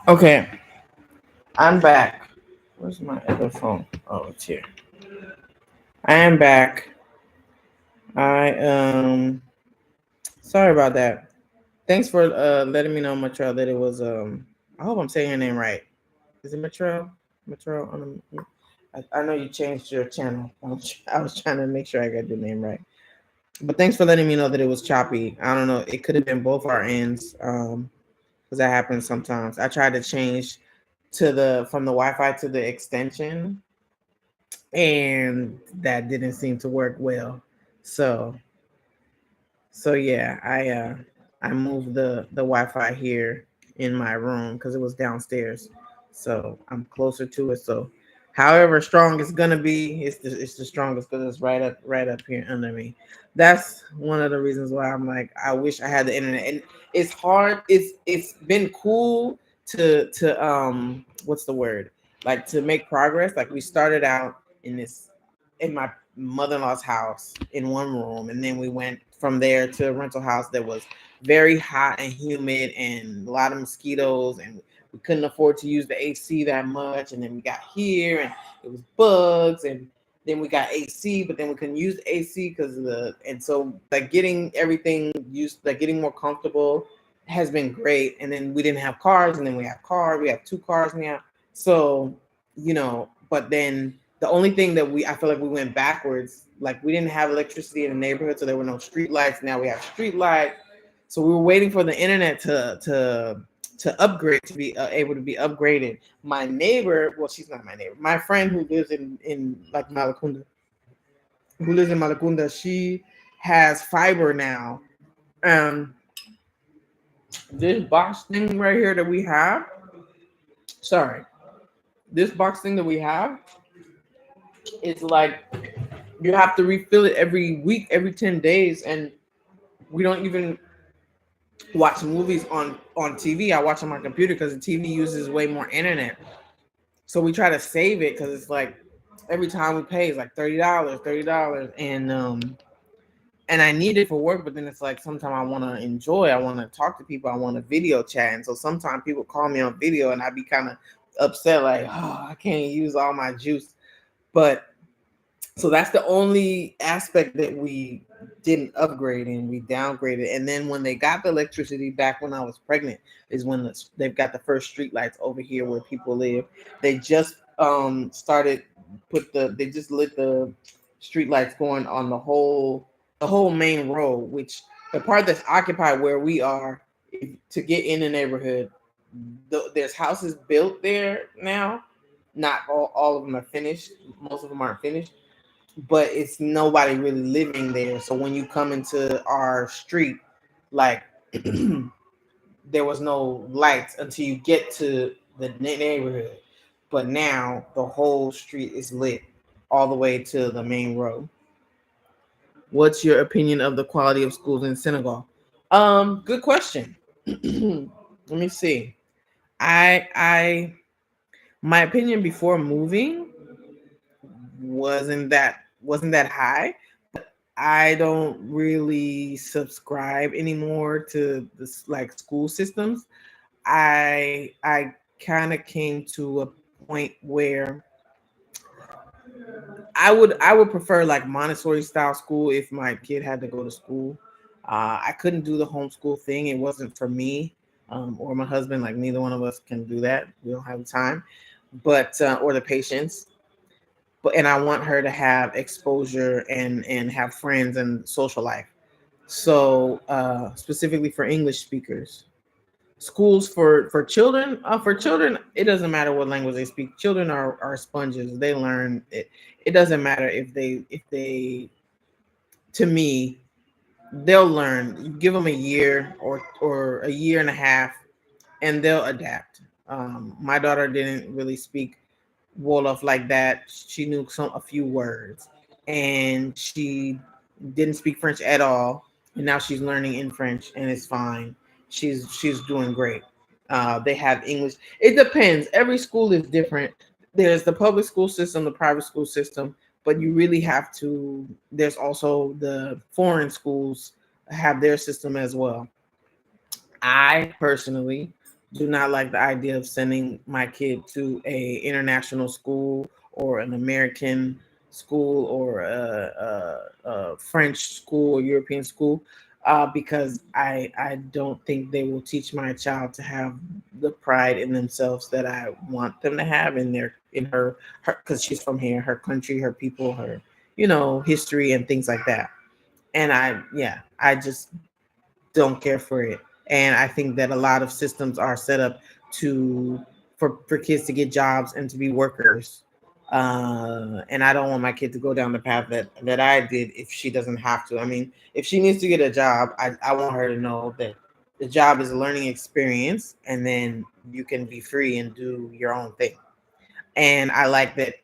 Okay, I'm back. Where's my other phone? Oh, it's here. I am back. I sorry about that. Thanks for letting me know, Motrell, that it was I hope I'm saying your name right. Is it Motrell? Motrell I know you changed your channel. I was trying to make sure I got your name right. But thanks for letting me know that it was choppy. I don't know. It could have been both our ends. Because that happens sometimes. I tried to change to the from the Wi-Fi to the extension, and that didn't seem to work well. So yeah, I moved the Wi-Fi here in my room because it was downstairs, so I'm closer to it. So, however strong it's gonna be, it's the strongest because it's right up here under me. That's one of the reasons why I'm like I wish I had the internet, and it's hard. It's been cool to what's the word, like to make progress. Like we started out in my mother-in-law's house in one room, and then we went from there to a rental house that was very hot and humid and a lot of mosquitoes, and we couldn't afford to use the AC that much. And then we got here and it was bugs, and then we got AC, but then we couldn't use the AC because of the and so like getting everything used, like getting more comfortable has been great. And then we didn't have cars, and then we have two cars now. So, but then the only thing that I feel like we went backwards, like we didn't have electricity in the neighborhood, so there were no street lights. Now we have street lights. So we were waiting for the internet to upgrade, to be able to be upgraded. My neighbor, well, she's not my neighbor. My friend who lives in like Malakunda, she has fiber now. Um, this box thing right here that we have, sorry, this box thing that we have is like you have to refill it every week, every 10 days. And we don't even watch movies on TV. I watch on my computer because the TV uses way more internet. So we try to save it because it's like every time we pay is like $30, and I need it for work. But then it's like sometimes I want to enjoy, I want to talk to people, I want to video chat. And so sometimes people call me on video, and I be kind of upset, like, oh, I can't use all my juice. But so that's the only aspect that we didn't upgrade, and we downgraded. And then when they got the electricity back when I was pregnant is when they've got the first street lights over here where people live. They just started they just lit the street lights going on the whole main road, which the part that's occupied where we are, to get in the neighborhood. There's houses built there now. Not all of them are finished. Most of them aren't finished, but it's nobody really living there. So when you come into our street, like there was no lights until you get to the neighborhood. But now the whole street is lit all the way to the main road. What's your opinion of the quality of schools in Senegal? Good question. Let me see. I my opinion before moving wasn't that high. I don't really subscribe anymore to this like school systems. I kind of came to a point where I would prefer like Montessori style school if my kid had to go to school. I couldn't do the homeschool thing. It wasn't for me, or my husband. Like neither one of us can do that. We don't have the time, but or the patience. And I want her to have exposure and have friends and social life. So specifically for English speakers, schools for children, it doesn't matter what language they speak. Children are sponges. They learn it. It doesn't matter if they to me, they'll learn. You give them a year or a year and a half, and they'll adapt. My daughter didn't really speak Wolof like that. She knew a few words, and she didn't speak French at all. And now she's learning in French, and it's fine. She's doing great. They have English. It depends. Every school is different. There's the public school system, the private school system, but you really have to. There's also the foreign schools have their system as well. I personally do not like the idea of sending my kid to a international school or an American school or a French school or European school, because I don't think they will teach my child to have the pride in themselves that I want them to have in her because she's from here, her country, her people, her history and things like that. And I just don't care for it. And I think that a lot of systems are set up to for kids to get jobs and to be workers. And I don't want my kid to go down the path that I did if she doesn't have to. I mean, if she needs to get a job, I want her to know that the job is a learning experience and then you can be free and do your own thing. And I like that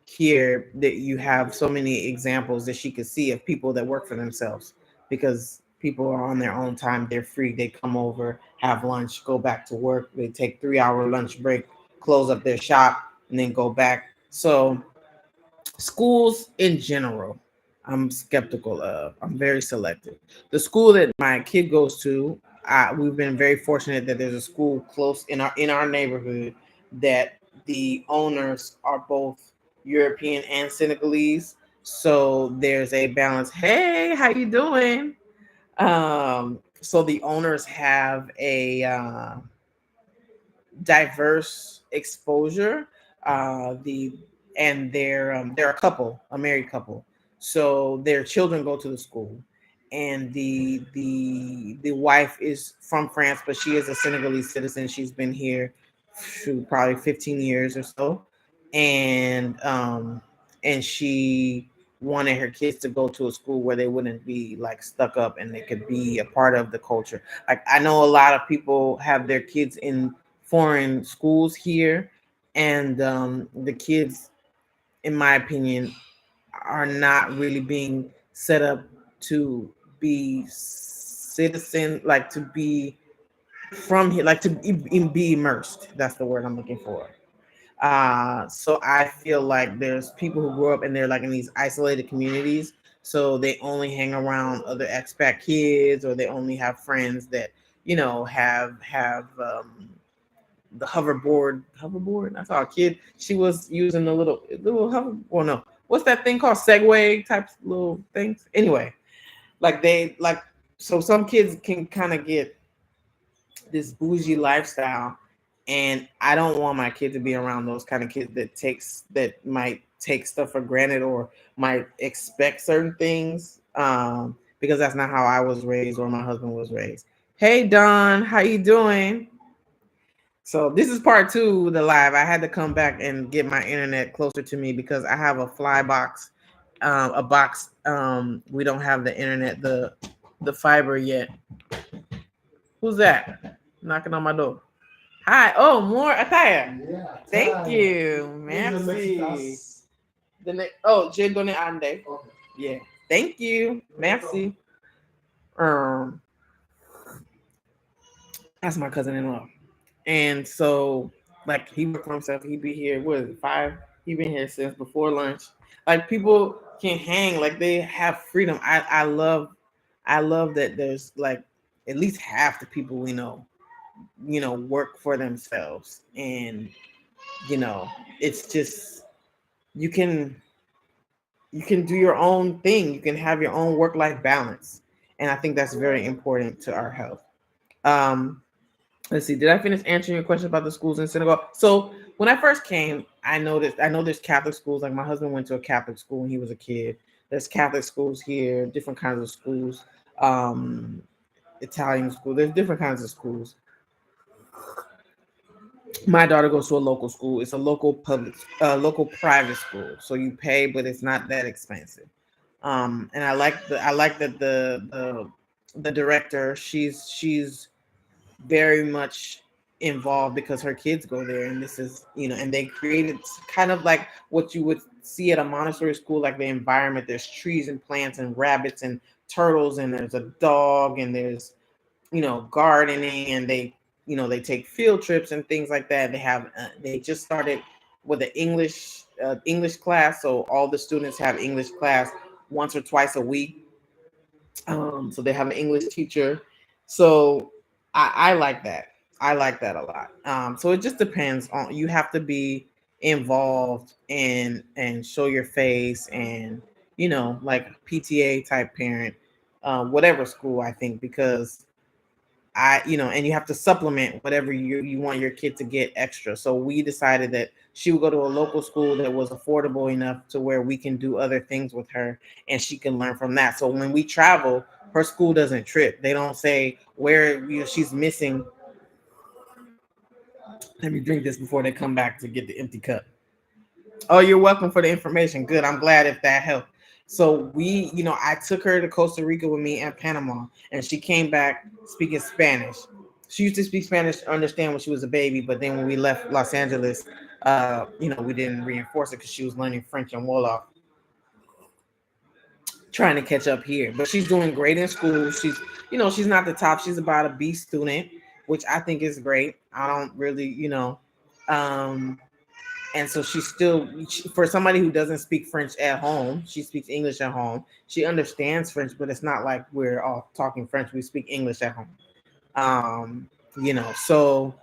here that you have so many examples that she could see of people that work for themselves, because people are on their own time, they're free, they come over, have lunch, go back to work, they take 3 hour lunch break, close up their shop, and then go back. So schools in general, I'm skeptical of. I'm very selective. The school that my kid goes to, we've been very fortunate that there's a school close in our neighborhood that the owners are both European and Senegalese. So there's a balance. Hey, how you doing? So the owners have a diverse exposure. The and they're a couple, a married couple. So their children go to the school, and the wife is from France, but she is a Senegalese citizen. She's been here probably 15 years or so, and she wanted her kids to go to a school where they wouldn't be like stuck up and they could be a part of the culture. Like I know a lot of people have their kids in foreign schools here, and the kids, in my opinion, are not really being set up to be citizen, like to be from here, like to be immersed. That's the word I'm looking for. So I feel like there's people who grow up and they're like in these isolated communities, so they only hang around other expat kids, or they only have friends that have the hoverboard. I saw a kid, she was using the little hover, well, no, what's that thing called, Segway type little things, anyway. Like they like So some kids can kind of get this bougie lifestyle, and I don't want my kid to be around those kind of kids that might take stuff for granted or might expect certain things, because that's not how I was raised or my husband was raised. Hey Don, how you doing? So this is part two of the live. I had to come back and get my internet closer to me because I have a fly box, a box. We don't have the internet, the fiber yet. Who's that knocking on my door? Hi. Oh, more Ataya. Yeah. Thank you. Merci. Je donne ande. Okay. Yeah. Thank you. Merci. Um, that's my cousin-in-law. And so, like, he worked for himself. He'd be here. What is it, 5? He been here since before lunch. Like, people can hang. Like, they have freedom. I love that there's like at least half the people we know, work for themselves, and you know, it's just you can you can do your own thing. You can have your own work-life balance, and I think that's very important to our health. Um, let's see. Did I finish answering your question about the schools in Senegal? So when I first came, I know there's Catholic schools. Like my husband went to a Catholic school when he was a kid. There's Catholic schools here, different kinds of schools. Um, Italian school. There's different kinds of schools. My daughter goes to a local school. It's a local private school. So you pay, but it's not that expensive. And I like that the director, she's very much involved because her kids go there, and this is and they created kind of like what you would see at a Montessori school, like the environment. There's trees and plants and rabbits and turtles, and there's a dog, and there's gardening, and they take field trips and things like that. They just started with an English class, so all the students have English class once or twice a week. So they have an English teacher. So I like that. I like that a lot. So it just depends on, you have to be involved and show your face, and like PTA type parent, whatever school, I think, because and you have to supplement whatever you want your kid to get extra. So we decided that she would go to a local school that was affordable enough to where we can do other things with her and she can learn from that. So when we travel, her school doesn't trip. They don't say where she's missing. Let me drink this before they come back to get the empty cup. Oh, you're welcome for the information. Good. I'm glad if that helped. So I took her to Costa Rica with me and Panama, and she came back speaking Spanish. She used to speak Spanish to understand when she was a baby, but then when we left Los Angeles, we didn't reinforce it because she was learning French and Wolof, trying to catch up here. But she's doing great in school. She's not the top. She's about a B student, which I think is great. I don't really, um, and so she's still, for somebody who doesn't speak French at home, she speaks English at home. She understands French, but it's not like we're all talking French. We speak English at home. So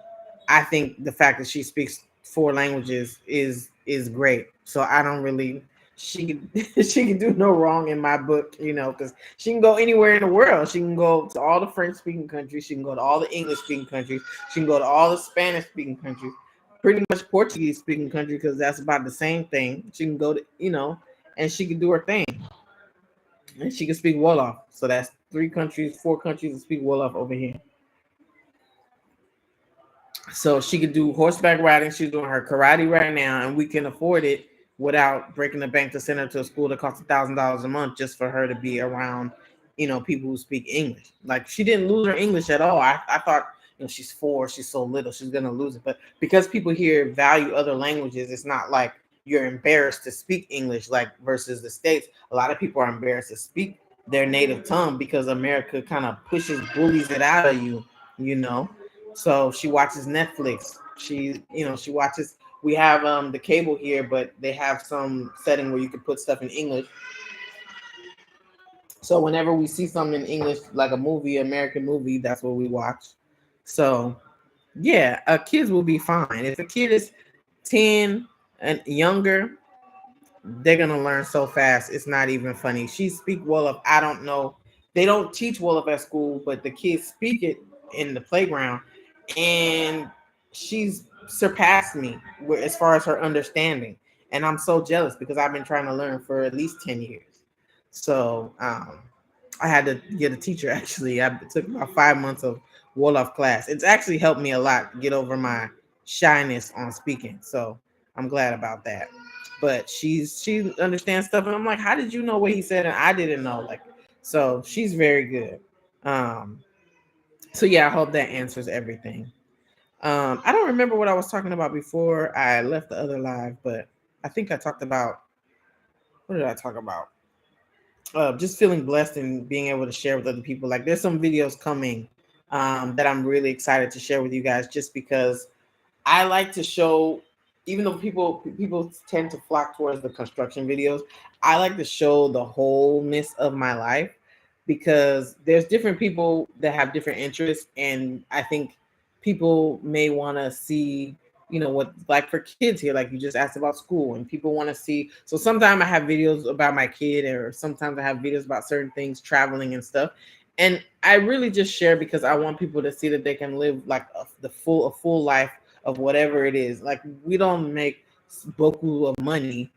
I think the fact that she speaks four languages is great. So I don't really, she can she can do no wrong in my book, because she can go anywhere in the world. She can go to all the French speaking countries. She can go to all the English speaking countries. She can go to all the Spanish speaking countries. Pretty much Portuguese speaking country, because that's about the same thing. She can go to, and she can do her thing. And she can speak Wolof. So that's 4 countries that speak Wolof over here. So she could do horseback riding. She's doing her karate right now, and we can afford it without breaking the bank to send her to a school that costs $1,000 a month just for her to be around, people who speak English. Like, she didn't lose her English at all. I thought, she's 4, she's so little, she's gonna lose it. But because people here value other languages, it's not like you're embarrassed to speak English, like versus the States. A lot of people are embarrassed to speak their native tongue because America kind of bullies it out of you, you know. So she watches Netflix. She watches. We have the cable here, but they have some setting where you can put stuff in English. So whenever we see something in English, like a movie, American movie, that's what we watch. So yeah, kids will be fine. If a kid is 10 and younger, they're gonna learn so fast. It's not even funny. She speak Wolof. I don't know. They don't teach Wolof at school, but the kids speak it in the playground, and she's surpassed me as far as her understanding. And I'm so jealous because I've been trying to learn for at least 10 years. So I had to get a teacher. Actually, I took about 5 months of Wolof class. It's actually helped me a lot get over my shyness on speaking. So I'm glad about that. But she understands stuff, and I'm like, how did you know what he said? And I didn't know. Like, so she's very good. So yeah, I hope that answers everything. I don't remember what I was talking about before I left the other live, but I think I talked about, what did I talk about? Just feeling blessed and being able to share with other people. Like, there's some videos coming that I'm really excited to share with you guys, just because I like to show, even though people tend to flock towards the construction videos, I like to show the wholeness of my life, because there's different people that have different interests, and I think people may want to see, what, like for kids here, like you just asked about school, and people want to see. So sometimes I have videos about my kid, or sometimes I have videos about certain things, traveling and stuff. And I really just share because I want people to see that they can live like a full life of whatever it is. Like, we don't make boku of money,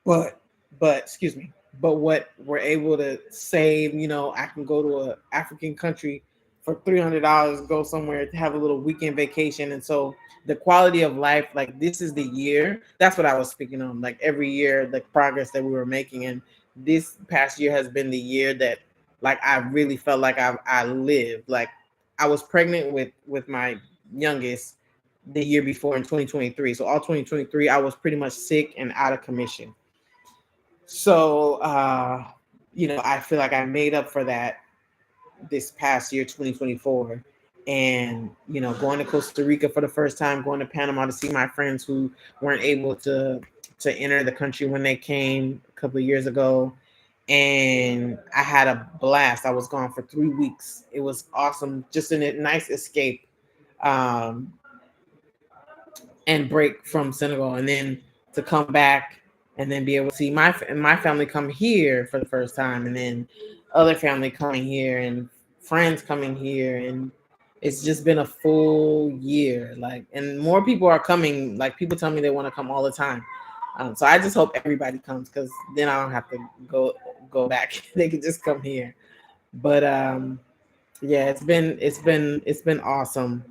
but excuse me, but what we're able to save, I can go to a African country for $300, go somewhere to have a little weekend vacation. And so the quality of life, like, this is the year, that's what I was speaking on, like every year, the progress that we were making. And this past year has been the year that, like, I really felt like I lived. Like, I was pregnant with my youngest the year before in 2023. So all 2023, I was pretty much sick and out of commission. So, I feel like I made up for that this past year, 2024. And, going to Costa Rica for the first time, going to Panama to see my friends who weren't able to enter the country when they came a couple of years ago. And I had a blast. I was gone for 3 weeks. It was awesome. Just a nice escape. um, and break from Senegal, and then to come back and then be able to see my family come here for the first time, and then other family coming here and friends coming here, and it's just been a full year. Like, and more people are coming. Like, people tell me they want to come all the time. So I just hope everybody comes, because then I don't have to go back. They can just come here. But yeah, it's been awesome,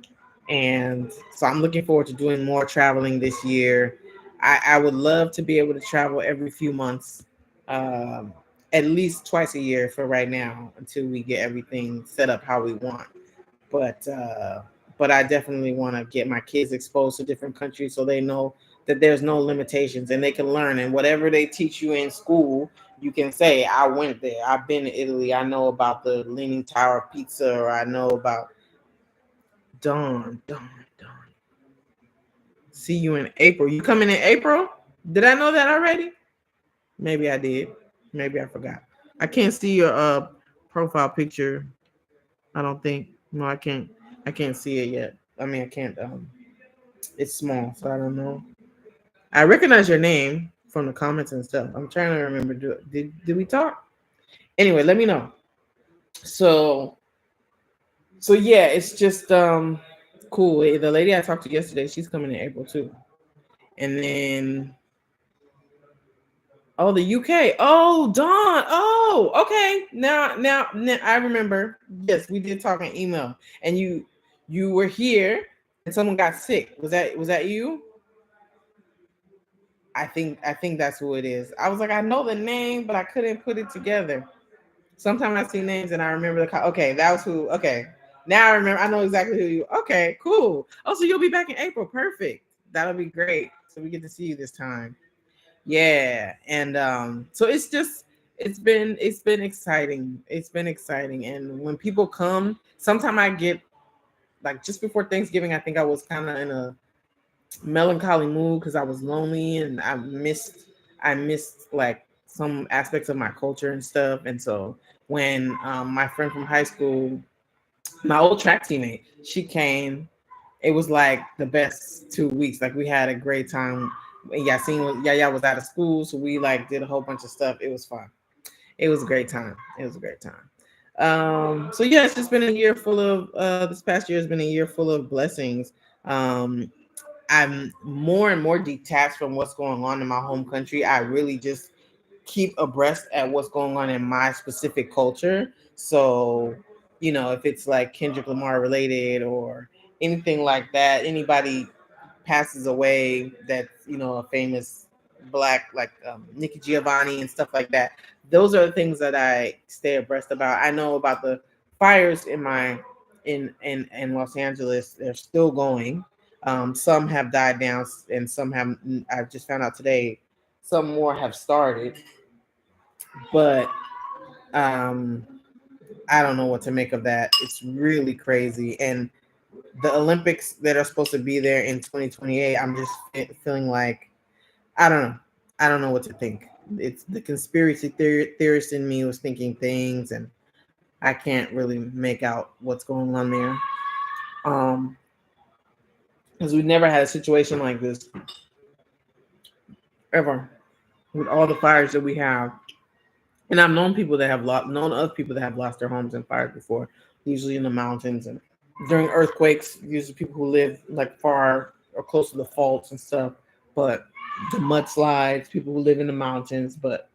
and so I'm looking forward to doing more traveling this year. I would love to be able to travel every few months, um, at least twice a year for right now, until we get everything set up how we want. But but I definitely want to get my kids exposed to different countries, so they know that there's no limitations and they can learn. And whatever they teach you in school, you can say, I went there, I've been to Italy, I know about the Leaning Tower of Pizza, or I know about Dawn. See you in April. You coming in April? Did I know that already? Maybe I did. Maybe I forgot. I can't see your profile picture. I don't think. No, I can't. I can't see it yet. I mean, I can't. It's small, so I don't know. I recognize your name from the comments and stuff. I'm trying to remember. Did we talk? Anyway, let me know. So yeah, it's just cool. The lady I talked to yesterday, she's coming in April too. And then the UK. Oh, Dawn. Oh, okay. Now I remember. Yes, we did talk on email, and you were here, and someone got sick. Was that you? I think that's who it is. I was like, I know the name, but I couldn't put it together. Sometimes I see names and I remember okay, that was who. Okay, now I remember. I know exactly who you. Okay, cool. Oh, so you'll be back in April. Perfect. That'll be great. So we get to see you this time. Yeah, and so it's been exciting. It's been exciting, and when people come, sometimes I get like just before Thanksgiving. I think I was kind of in a melancholy mood because I was lonely and I missed like some aspects of my culture and stuff. And so when my friend from high school, my old track teammate, she came, it was like the best 2 weeks. Like, we had a great time. Yaya was out of school, so we like did a whole bunch of stuff. It was fun. It was a great time. It was a great time. So yeah, it's just been a year full of this past year has been a year full of blessings. Um, I'm more and more detached from what's going on in my home country. I really just keep abreast at what's going on in my specific culture. So, if it's like Kendrick Lamar related or anything like that, anybody passes away that's, a famous black, like Nikki Giovanni and stuff like that. Those are the things that I stay abreast about. I know about the fires in Los Angeles. They're still going. Some have died down, and some have. I just found out today, some more have started, but um, I don't know what to make of that. It's really crazy, and the Olympics that are supposed to be there in 2028, I'm just feeling like I don't know. I don't know what to think. It's the conspiracy theorist in me was thinking things, and I can't really make out what's going on there. Um, because we've never had a situation like this ever with all the fires that we have. And I've known people that have known other people that have lost their homes in fires before, usually in the mountains and during earthquakes. Usually people who live like far or close to the faults and stuff. But the mudslides, people who live in the mountains, but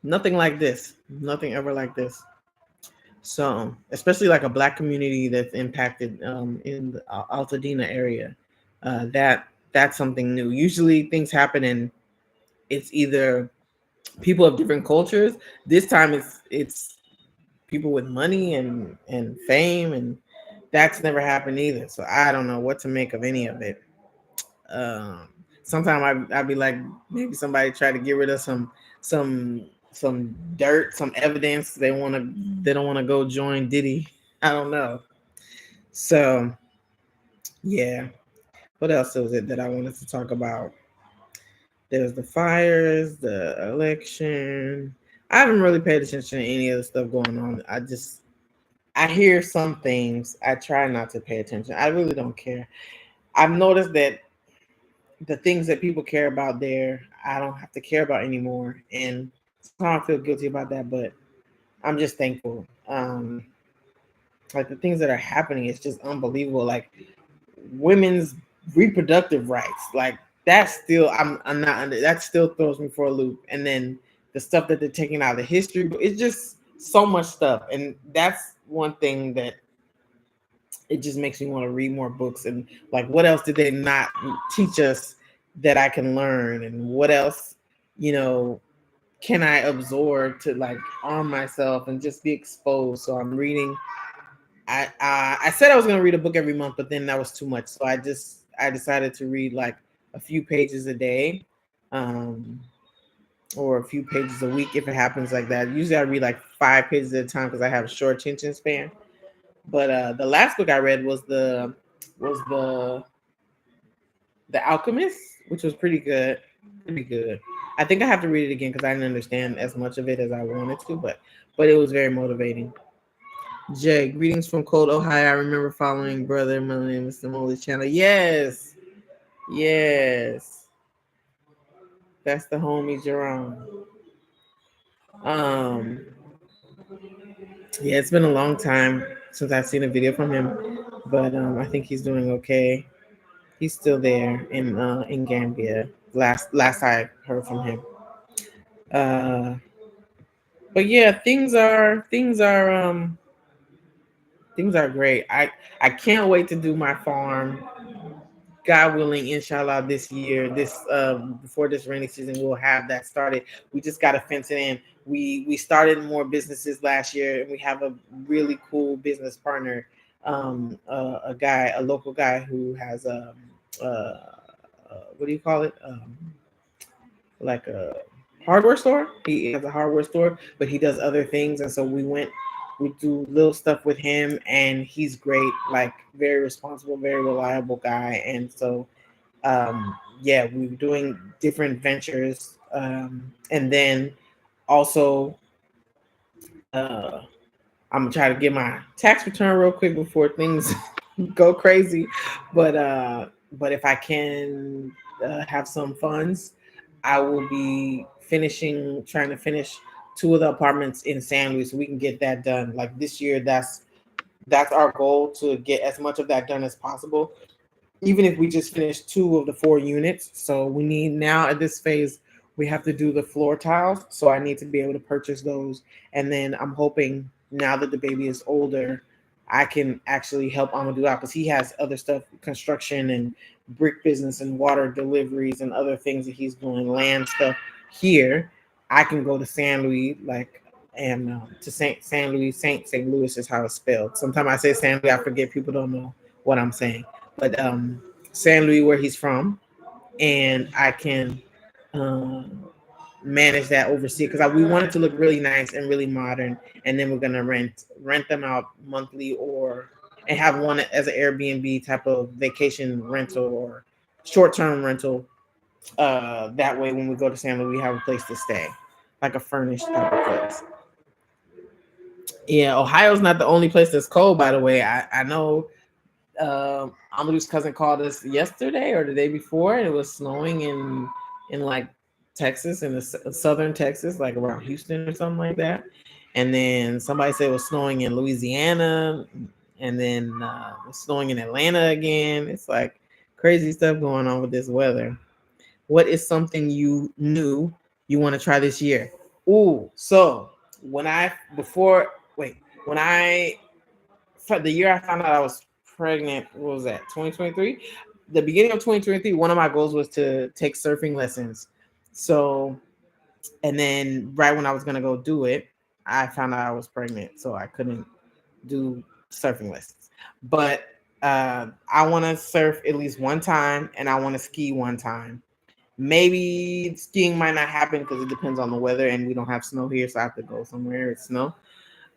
nothing like this. Nothing ever like this. So, especially like a black community that's impacted in the Altadena area, that's something new. Usually things happen and it's either people of different cultures. This time it's people with money and fame, and that's never happened either. So I don't know what to make of any of it. Um, Sometimes I'd be like, maybe somebody try to get rid of some dirt, some evidence. They don't want to go join Diddy. I don't know. So yeah. What else was it that I wanted to talk about? There's the fires, the election. I haven't really paid attention to any of the stuff going on. I hear some things. I try not to pay attention. I really don't care. I've noticed that the things that people care about there, I don't have to care about anymore. And sometimes I feel guilty about that, but I'm just thankful. Like the things that are happening, it's just unbelievable. Like women's reproductive rights, like that's still I'm not under that still throws me for a loop. And then the stuff that they're taking out of the history, it's just so much stuff. And that's one thing that it just makes me want to read more books and like what else did they not teach us that I can learn, and what else, you know, can I absorb to like arm myself and just be exposed. So I'm reading. I said I was gonna read a book every month, but then that was too much. So I decided to read like a few pages a day, um, or a few pages a week if it happens like that. Usually I read like 5 pages at a time because I have a short attention span. But the last book I read was the Alchemist, which was pretty good. Pretty good. I think I have to read it again because I didn't understand as much of it as I wanted to, but it was very motivating. Jay, greetings from Cold Ohio. I remember following brother Melanie Mr. Molly's channel. Yes, yes, that's the homie Jerome. Um, yeah, it's been a long time since I've seen a video from him, but I think he's doing okay. He's still there in Gambia. Last I heard from him. Uh, but yeah, things are great. I can't wait to do my farm. God willing, inshallah, this year, this before this rainy season, we'll have that started. We just got to fence it in. We started more businesses last year, and we have a really cool business partner, a local guy who has what do you call it? Like a hardware store. He has a hardware store, but he does other things. And so we do little stuff with him, and he's great, like very responsible, very reliable guy. And so, yeah, we were doing different ventures. And then also, uh, I'm gonna try to get my tax return real quick before things go crazy. But if I can have some funds, I will be trying to finish two of the apartments in San Luis so we can get that done. Like this year, that's our goal, to get as much of that done as possible. Even if we just finish 2 of the 4 units. So we need now at this phase, we have to do the floor tiles. So I need to be able to purchase those. And then I'm hoping now that the baby is older, I can actually help Amadou out because he has other stuff, construction and brick business and water deliveries and other things that he's doing, land stuff here. I can go to San Luis, like, and to San Luis, St. Louis is how it's spelled. Sometimes I say San Luis, I forget, people don't know what I'm saying. But San Luis, where he's from, and I can um, manage that, oversee it, because we want it to look really nice and really modern. And then we're gonna rent them out monthly, or and have one as an Airbnb type of vacation rental or short term rental. That way, when we go to San Luis, we have a place to stay, like a furnished type of place. Yeah, Ohio's not the only place that's cold, by the way. I know Amadou's cousin called us yesterday or the day before, and it was snowing in like Texas, in the southern Texas, like around Houston or something like that. And then somebody said it was snowing in Louisiana, and then it was snowing in Atlanta again. It's like crazy stuff going on with this weather. What is something you knew you want to try this year? Ooh, so when I before wait when I for the year I found out I was pregnant, what was that, 2023? The beginning of 2023, one of my goals was to take surfing lessons. So, and then right when I was going to go do it, I found out I was pregnant. So I couldn't do surfing lessons. But I want to surf at least one time, and I want to ski one time. Maybe skiing might not happen because it depends on the weather, and we don't have snow here. So I have to go somewhere it's snow.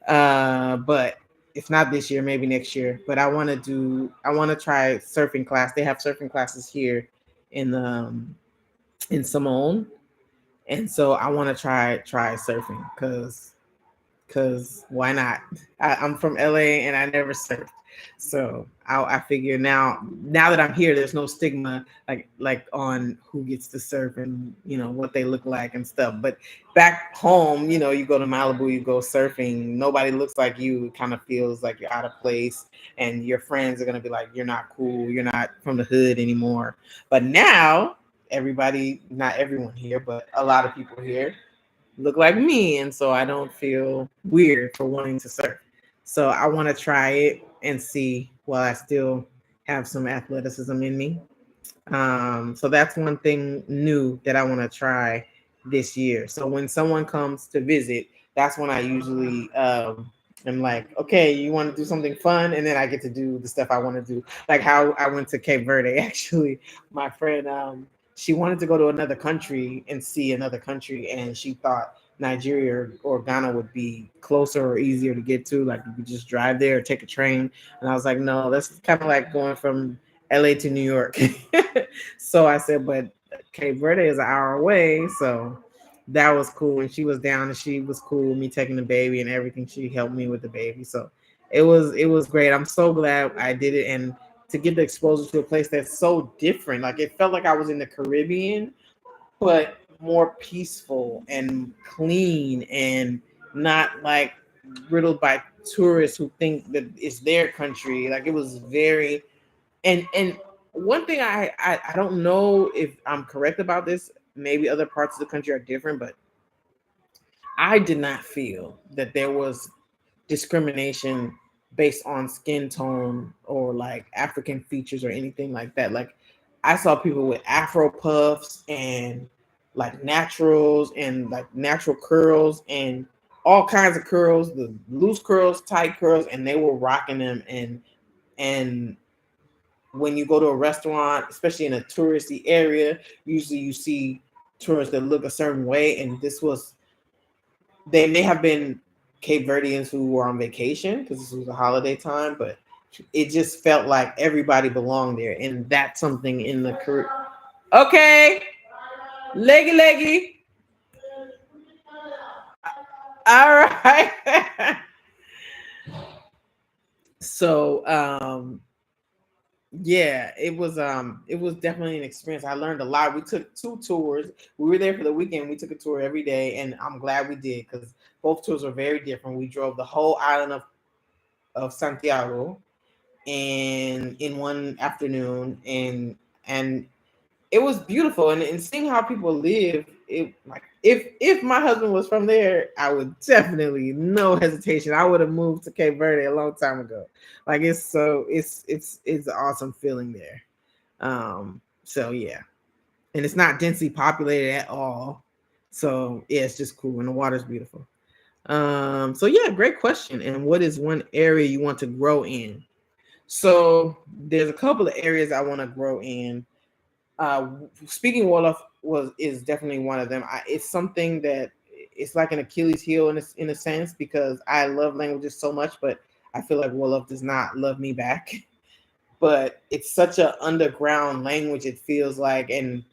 But if not this year, maybe next year. But I want to try surfing class. They have surfing classes here in in Simone, and so I want to try surfing because because why not? I'm from LA and I never surfed, so I figure now that I'm here, there's no stigma like on who gets to surf and what they look like and stuff. But back home, you go to Malibu, you go surfing, nobody looks like you. It kind of feels like you're out of place, and your friends are gonna be like, "You're not cool. You're not from the hood anymore." But now everybody, not everyone here, but a lot of people here look like me, and so I don't feel weird for wanting to surf. So I want to try it and see while I still have some athleticism in me. So that's one thing new that I want to try this year. So when someone comes to visit, that's when I usually am like, okay, you want to do something fun, and then I get to do the stuff I want to do. Like how I went to Cape Verde. Actually, my friend, she wanted to go to another country and see another country, and she thought Nigeria or Ghana would be closer or easier to get to. Like you could just drive there or take a train. And I was like, no, that's kind of like going from LA to New York. So I said, but Cape Verde is an hour away. So that was cool. And she was down and she was cool with me taking the baby and everything. She helped me with the baby. So it was great. I'm so glad I did it. And to get the exposure to a place that's so different. Like it felt like I was in the Caribbean, but more peaceful and clean and not like riddled by tourists who think that it's their country. Like it was very and one thing I don't know if I'm correct about this. Maybe other parts of the country are different, but I did not feel that there was discrimination based on skin tone or like African features or anything like that. Like I saw people with Afro puffs and like naturals and like natural curls and all kinds of curls, the loose curls, tight curls, and they were rocking them. And when you go to a restaurant, especially in a touristy area, usually you see tourists that look a certain way. And this was, they may have been Cape Verdeans who were on vacation because this was a holiday time, but it just felt like everybody belonged there. And that's something in the Caribbean. Okay, leggy, leggy. All right. So, yeah, it was definitely an experience. I learned a lot. We took two tours. We were there for the weekend. We took a tour every day, and I'm glad we did because both tours were very different. We drove the whole island of Santiago and in one afternoon, and it was beautiful. And seeing how people live, it like if my husband was from there, I would definitely, no hesitation, I would have moved to Cape Verde a long time ago. Like it's an awesome feeling there. So yeah, and it's not densely populated at all. So yeah, it's just cool and the water's beautiful. So yeah, great question. And what is one area you want to grow in? So there's a couple of areas I want to grow in. Speaking Wolof is definitely one of them. It's something that it's like an Achilles heel in a sense because I love languages so much, but I feel like Wolof does not love me back. But it's such an underground language. It feels like, and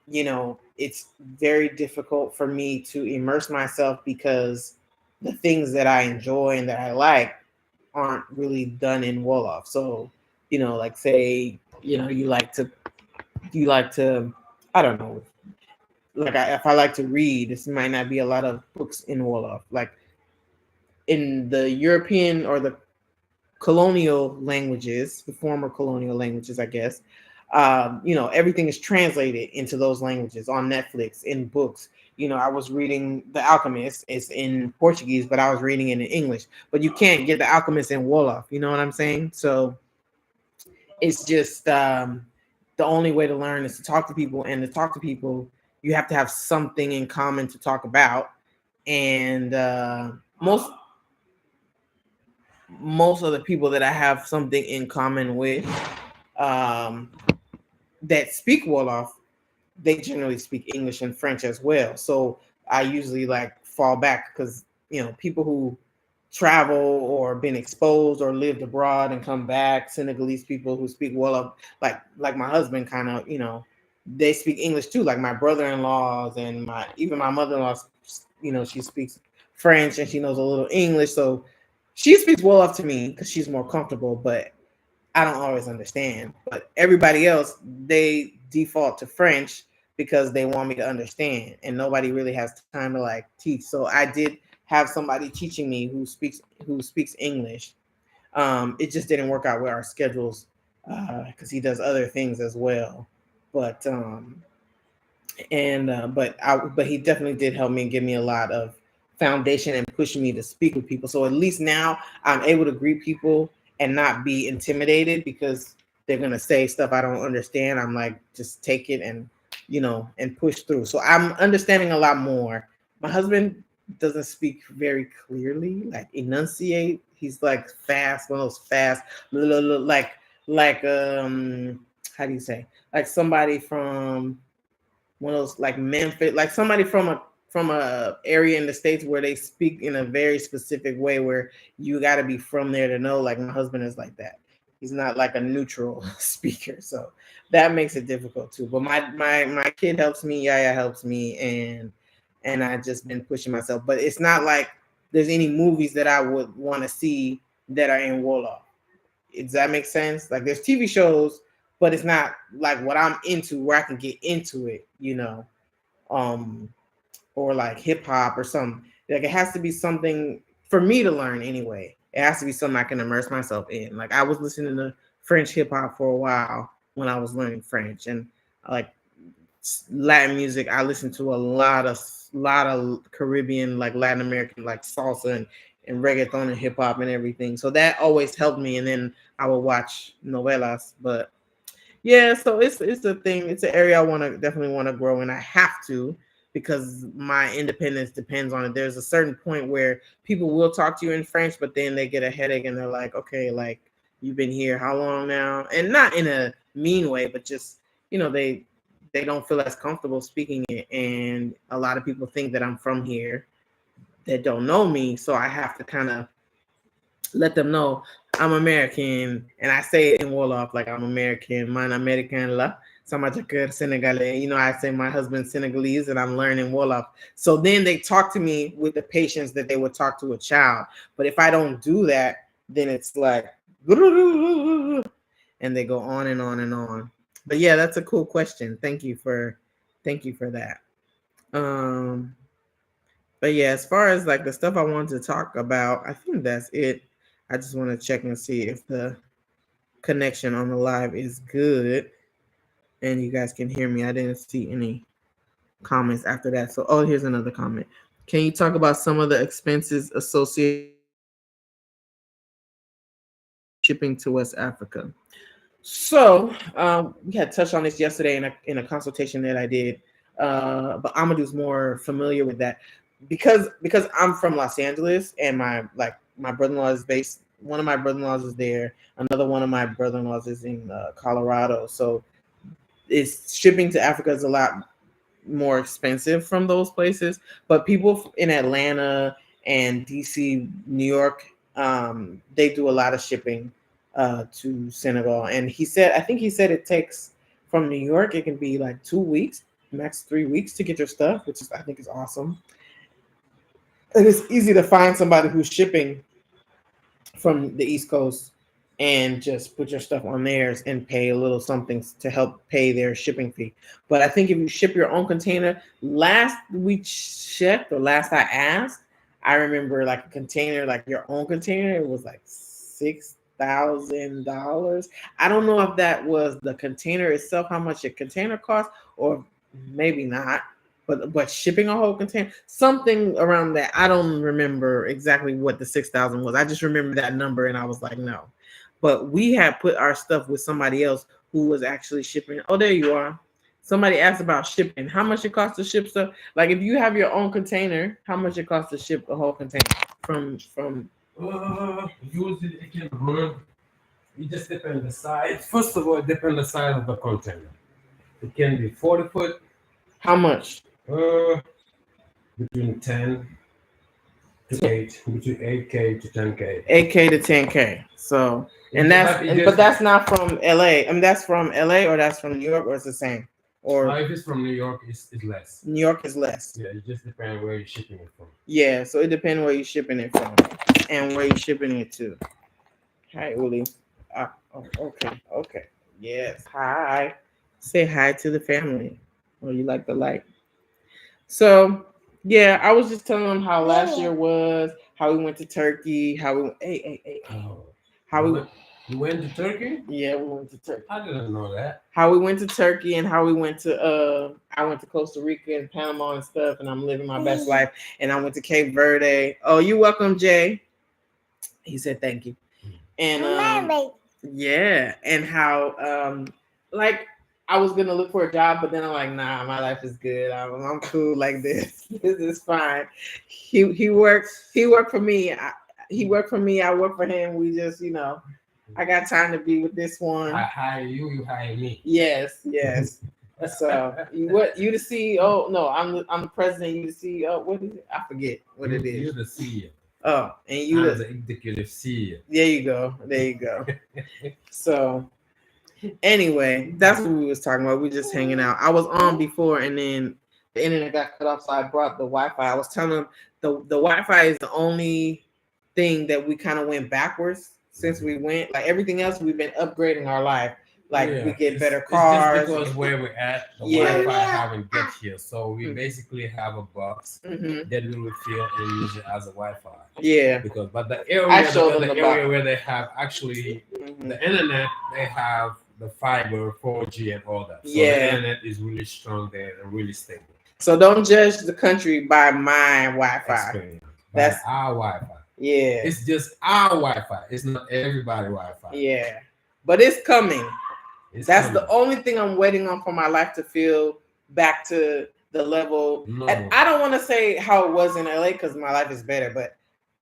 it's very difficult for me to immerse myself because the things that I enjoy and that I like aren't really done in Wolof. So, like say, you like to, I don't know, like if I like to read, this might not be a lot of books in Wolof. Like in the European or the colonial languages, the former colonial languages, I guess, everything is translated into those languages on Netflix, in books. I was reading The Alchemist. It's in Portuguese, but I was reading it in English. But you can't get The Alchemist in Wolof. You know what I'm saying? So it's just the only way to learn is to talk to people, and to talk to people, you have to have something in common to talk about. And most of the people that I have something in common with, um, that speak Wolof, they generally speak English and French as well. So I usually like fall back because people who travel or been exposed or lived abroad and come back, Senegalese people who speak Wolof, like my husband, kind of, they speak English too. Like my brother-in-laws and my mother-in-law, she speaks French and she knows a little English. So she speaks well up to me because she's more comfortable, but I don't always understand. But everybody else, they default to French because they want me to understand, and nobody really has time to like teach. So I did have somebody teaching me who speaks English. It just didn't work out with our schedules because he does other things as well. But but he definitely did help me and give me a lot of foundation and push me to speak with people. So at least now I'm able to greet people and not be intimidated because they're gonna say stuff I don't understand. I'm like, just take it and and push through. So I'm understanding a lot more. My husband doesn't speak very clearly, like enunciate. He's like fast, one of those fast, like how do you say? Like somebody from one of those like Memphis, like somebody from a area in the States where they speak in a very specific way where you got to be from there to know. Like my husband is like that. He's not like a neutral speaker, so that makes it difficult too. But my kid helps me, Yaya helps me, and I just been pushing myself. But it's not like there's any movies that I would want to see that are in Wolof. Does that make sense? Like there's TV shows, but it's not like what I'm into where I can get into it, um, or like hip hop or something. Like it has to be something for me to learn anyway. It has to be something I can immerse myself in. Like I was listening to French hip hop for a while when I was learning French, and like Latin music. I listen to a lot of Caribbean, like Latin American, like salsa and reggaeton and hip hop and everything. So that always helped me. And then I would watch novelas. But yeah, so it's a thing. It's an area I definitely want to grow, and I have to because my independence depends on it. There's a certain point where people will talk to you in French, but then they get a headache and they're like, okay, like you've been here how long now? And not in a mean way, but just they don't feel as comfortable speaking it. And a lot of people think that I'm from here that don't know me, so I have to kind of let them know I'm American, and I say it in Wolof like I'm American. Man American la. Sama jakar Senegalese. I say my husband's Senegalese, and I'm learning Wolof. So then they talk to me with the patience that they would talk to a child. But if I don't do that, then it's like, and they go on and on and on. But yeah, that's a cool question. Thank you for that. Um, but yeah, as far as like the stuff I wanted to talk about, I think that's it. I just want to check and see if the connection on the live is good and you guys can hear me. I didn't see any comments after that. So, here's another comment. Can you talk about some of the expenses associated with shipping to West Africa? So, we had touched on this yesterday in a consultation that I did, but Amadu's more familiar with that because I'm from Los Angeles and my brother-in-law is based. One of my brother-in-laws is there. Another one of my brother-in-laws is in Colorado. So, it's shipping to Africa is a lot more expensive from those places. But people in Atlanta and DC, New York, they do a lot of shipping to Senegal. And I think he said it takes from New York, it can be like 2 weeks, max 3 weeks to get your stuff, which I think is awesome. And it's easy to find somebody who's shipping from the East Coast and just put your stuff on theirs and pay a little something to help pay their shipping fee. But I think if you ship your own container, last we checked or last I asked, I remember like a container, like your own container, it was like $6,000. I don't know if that was the container itself, how much a container costs, or maybe not. But shipping a whole container, something around that. I don't remember exactly what the 6,000 was. I just remember that number, and I was like, no. But we had put our stuff with somebody else who was actually shipping. Oh, there you are. Somebody asked about shipping. How much it costs to ship stuff? Like if you have your own container, how much it costs to ship the whole container from? Usually it can run. It just depends the size. First of all, it depends the size of the container. It can be 40 foot. How much? Between 10 to 8, between 8K to 10K. 8K to 10K. So, but that's not from LA. I mean, that's from LA or that's from New York, or it's the same? Or If it's from New York, it's less. New York is less. Yeah, it just depends where you're shipping it from. Yeah, so it depends where you're shipping it from and where you're shipping it to. Hi, Uli. Oh, okay, okay. Yes. Hi. Say hi to the family. Oh, you like the light. So, yeah, I was just telling them how last year was, how we went to Turkey, how we hey, Oh, how we you went to Turkey? yeah, we went to Turkey. I didn't know that. How we went to Turkey and how we went to I went to Costa Rica and Panama and stuff, and I'm living my best life. And I went to Cape Verde. Oh, you welcome, Jay. He said thank you. And yeah, and how like I was gonna look for a job, but then I'm like, nah, my life is good. I'm cool like this. This is fine. He worked for me. He worked for me. I work for him. We just I got time to be with this one. I hire you. You hire me. Yes. So you the CEO? No, I'm the president. You the CEO? What is it? I forget what it is. You're the CEO. Oh, and I'm the executive CEO. There you go. So anyway, that's what we was talking about. We just hanging out. I was on before, and then the internet got cut off, so I brought the Wi-Fi. I was telling them the Wi-Fi is the only thing that we kind of went backwards since we went. Like everything else, we've been upgrading our life. Like we get better cars. It's just because where we're at, the Wi-Fi haven't get here. So we basically have a box that we will fill and use it as a Wi-Fi. Yeah. But the area where they have actually the internet, they have the fiber, 4G, and all that. So the internet is really strong there and really stable. So don't judge the country by my Wi-Fi. That's our Wi-Fi. Yeah. It's just our Wi-Fi. It's not everybody's Wi-Fi. Yeah. But it's coming. That's coming. The only thing I'm waiting on for my life to feel back to the level. No. And I don't want to say how it was in LA because my life is better,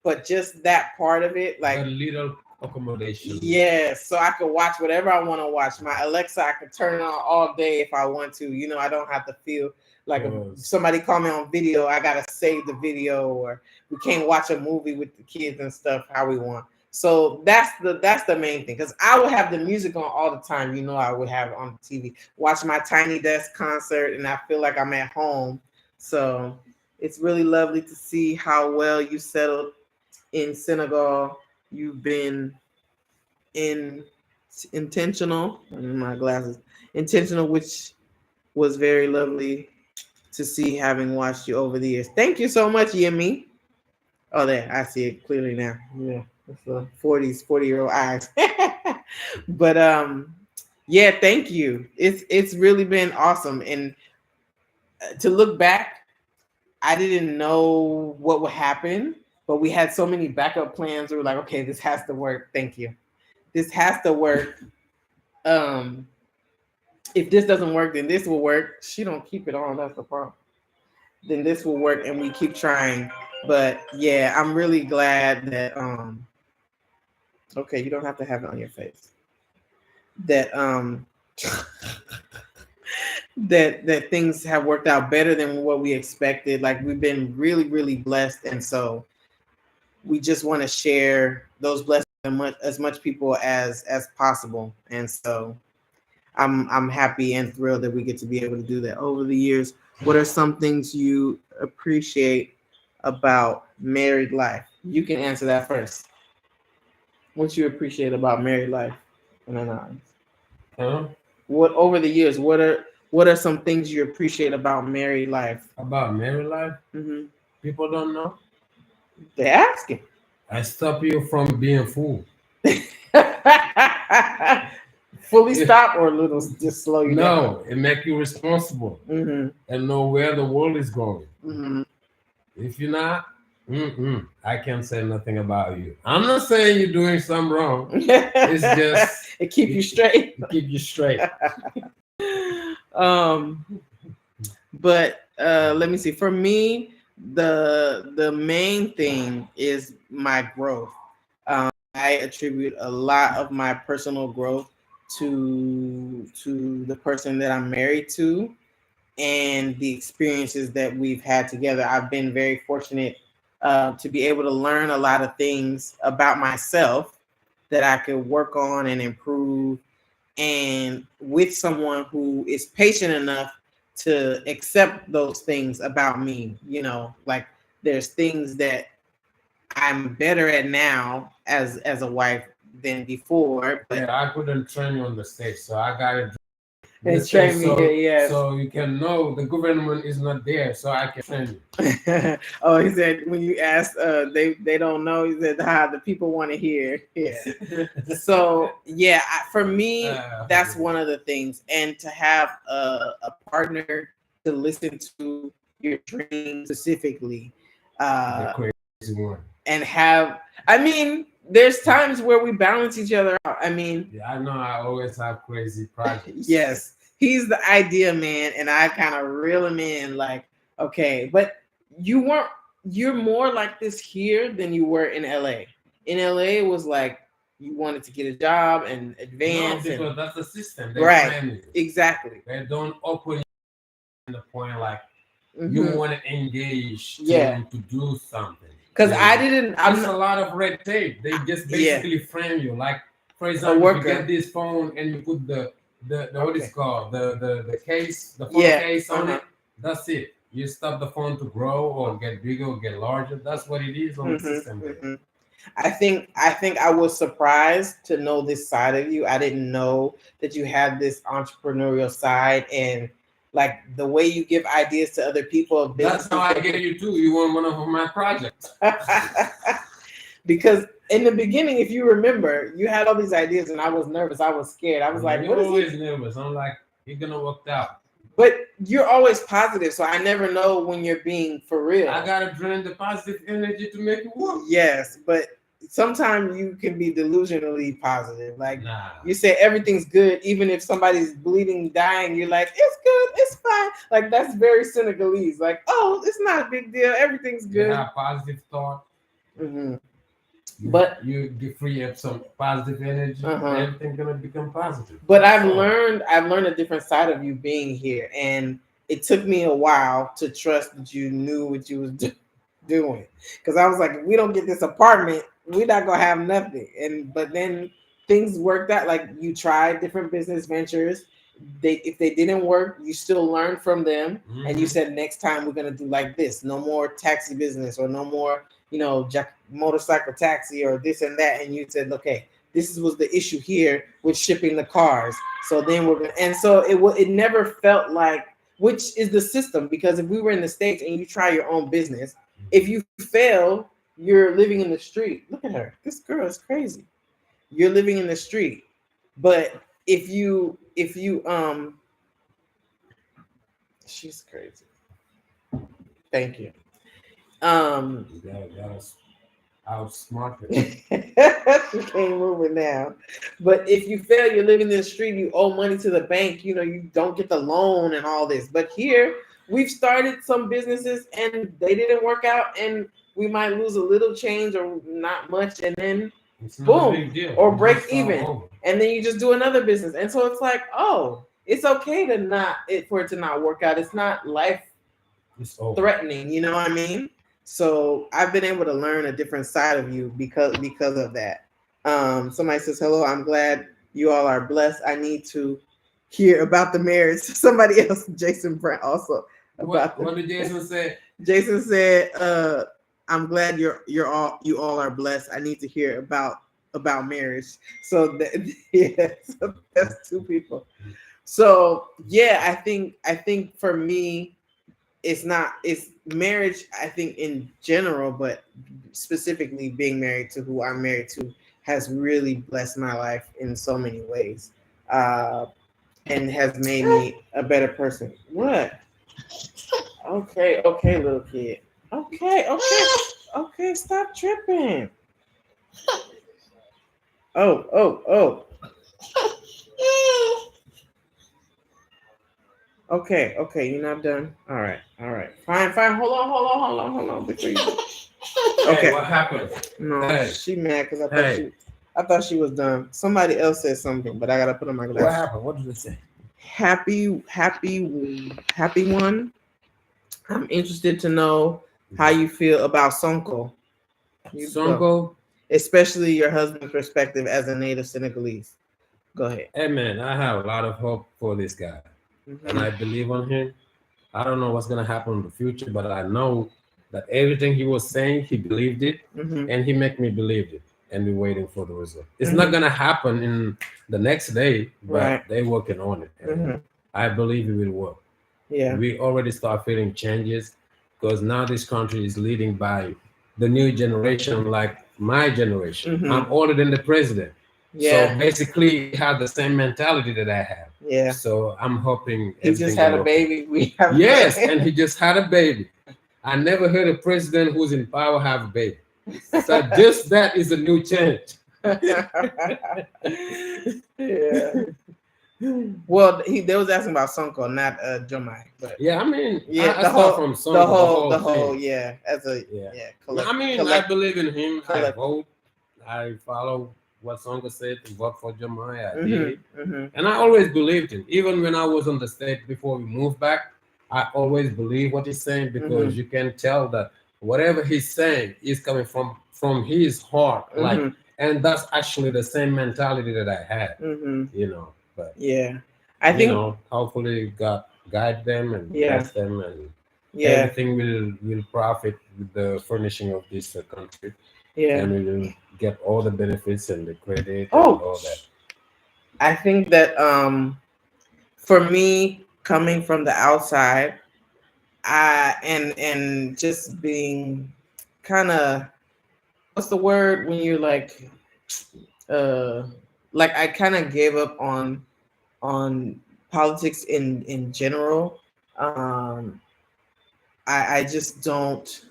but just that part of it, like a little accommodation. Yeah, so I could watch whatever I want to watch. My Alexa, I could turn it on all day if I want to. I don't have to feel like if somebody call me on video, I gotta save the video, or we can't watch a movie with the kids and stuff how we want. So that's the main thing, because I would have the music on all the time. I would have it on the TV, watch my Tiny Desk concert, and I feel like I'm at home. So it's really lovely to see how well you settled in Senegal. You've been intentional, my glasses, intentional, which was very lovely to see, having watched you over the years. Thank you so much, Yemi. Oh, there, I see it clearly now. Yeah, it's the 40-year-old eyes. But yeah, thank you. It's really been awesome. And to look back, I didn't know what would happen, but we had so many backup plans. We were like, okay, this has to work. Thank you. This has to work. If this doesn't work, then this will work. She don't keep it on. That's the problem. Then this will work, and we keep trying. But yeah, I'm really glad that okay, you don't have to have it on your face. That that things have worked out better than what we expected. Like, we've been really, really blessed, and so we just want to share those blessings as much people as possible. And so I'm happy and thrilled that we get to be able to do that. Over the years, what are some things you appreciate about married life? You can answer that first. What you appreciate about married life? What over the years? What are some things you appreciate about married life? About married life? Mm-hmm. People don't know. They're asking. I stop you from being fool. Fully stop or a little just slow you down? No, it make you responsible and know where the world is going. Mm-hmm. If you're not, I can't say nothing about you. I'm not saying you're doing something wrong. It's just it keep you straight. Keep you straight. But let me see. For me, the main thing is my growth. I attribute a lot of my personal growth to the person that I'm married to and the experiences that we've had together. I've been very fortunate to be able to learn a lot of things about myself that I could work on and improve. and with someone who is patient enough to accept those things about me. You know, like there's things that I'm better at now as a wife than before. But yeah, I couldn't train you on the stage, so I got it. they train me here, yes. So you can know the government is not there, so I can train you. Oh, he said when you asked, they don't know. He said the people want to hear. Yeah. So yeah, for me, that's one of the things, and to have a partner to listen to your dreams specifically, The crazy one. and have. I mean, there's times where we balance each other out. I mean, yeah, I know I always have crazy projects. Yes, he's the idea man, and I kind of reel him in. Like, okay, but you weren't. You're more like this here than you were in LA. In LA, it was like you wanted to get a job and advance. No, because that's the system. They right. Exactly. They don't open in the point like Mm-hmm. you want to engage to do something. Because I didn't. There's a lot of red tape. They just basically frame you. Like, for example, you get this phone and you put the what is called the case, the phone case on it. That's it. You stop the phone to grow or get bigger or get larger. That's what it is on the system. Mm-hmm. I think I was surprised to know this side of you. I didn't know that you had this entrepreneurial side, and like the way you give ideas to other people. That's how I get you too. You were one of my projects. Because in the beginning, if you remember, you had all these ideas, and I was nervous. I was scared. I was like, "You're always nervous." I'm like, "You're gonna work out." But you're always positive, so I never know when you're being for real. I gotta drain the positive energy to make it work. Yes, but sometimes you can be delusionally positive. Like you say everything's good, even if somebody's bleeding, dying, you're like, it's good, it's fine. Like that's very Senegalese. Like, oh, it's not a big deal, everything's good. You have positive thought. Mm-hmm. But you free up some positive energy, everything's gonna become positive. But I've learned a different side of you being here, and it took me a while to trust that you knew what you was doing. Because I was like, if we don't get this apartment, we're not gonna have nothing. But then things worked out. Like you tried different business ventures. If they didn't work, you still learned from them, and you said next time we're gonna do like this. No more taxi business, or no more, motorcycle taxi, or this and that. And you said, okay, this was the issue here with shipping the cars. So then we're gonna, and so it never felt like, which is the system. Because if we were in the States and you try your own business, if you fail, you're living in the street. Look at her. This girl is crazy. You're living in the street. But if you she's crazy. Thank you. That was outsmart. She can't move it now. But if you fail, you're living in the street, you owe money to the bank, you don't get the loan and all this. But here we've started some businesses and they didn't work out, and we might lose a little change or not much, and then boom, or break even. And then you just do another business. And so it's like, oh, it's okay for it to not work out. It's not life threatening, you know what I mean? So I've been able to learn a different side of you because of that. Somebody says, hello, I'm glad you all are blessed. I need to hear about the marriage. Somebody else, Jason Brent, also. What did Jason say? Jason said, I'm glad you all are blessed. I need to hear about marriage. So so that's two people. So yeah, I think for me, it's marriage, I think in general, but specifically being married to who I'm married to has really blessed my life in so many ways, and has made me a better person. What? Okay, little kid. Okay, stop tripping. Oh. Okay, you're not done. All right. Fine. Hold on. Before you... Okay. Hey, what happened? No, she mad because I thought she was done. Somebody else said something, but I gotta put on my glasses. What happened? What did they say? Happy one. I'm interested to know how you feel about Sonko. Sonko, especially your husband's perspective as a native Senegalese. Go ahead. Hey man, I have a lot of hope for this guy, and I believe on him. I don't know what's gonna happen in the future, but I know that everything he was saying, he believed it, and he make me believe it. And we're waiting for the result. It's not gonna happen in the next day, but they're working on it. And I believe it will work. Yeah. We already start feeling changes because now this country is leading by the new generation, like my generation. I'm older than the president. Yeah. So basically, he had the same mentality that I have. Yeah. So I'm hoping he just had a baby. We have yes, and he just had a baby. I never heard a president who's in power have a baby. So just that is a new change. Yeah. Well, they was asking about Sonko, not Jomai. But yeah, I mean, yeah, I start from Sonko, the whole, yeah, as a I mean, I believe in him. I vote. I follow what Sonko said to vote for Jomai. I did, and I always believed him. Even when I was on the state before we moved back, I always believe what he's saying because you can tell that whatever he's saying is coming from his heart, like, and that's actually the same mentality that I had, you know. But yeah, I think hopefully God guide them and bless them, and everything will profit with the furnishing of this country. Yeah, and we will get all the benefits and the credit and all that. I think that for me, coming from the outside, and just being kind of, what's the word when you're like I kind of gave up on politics in general. I just don't.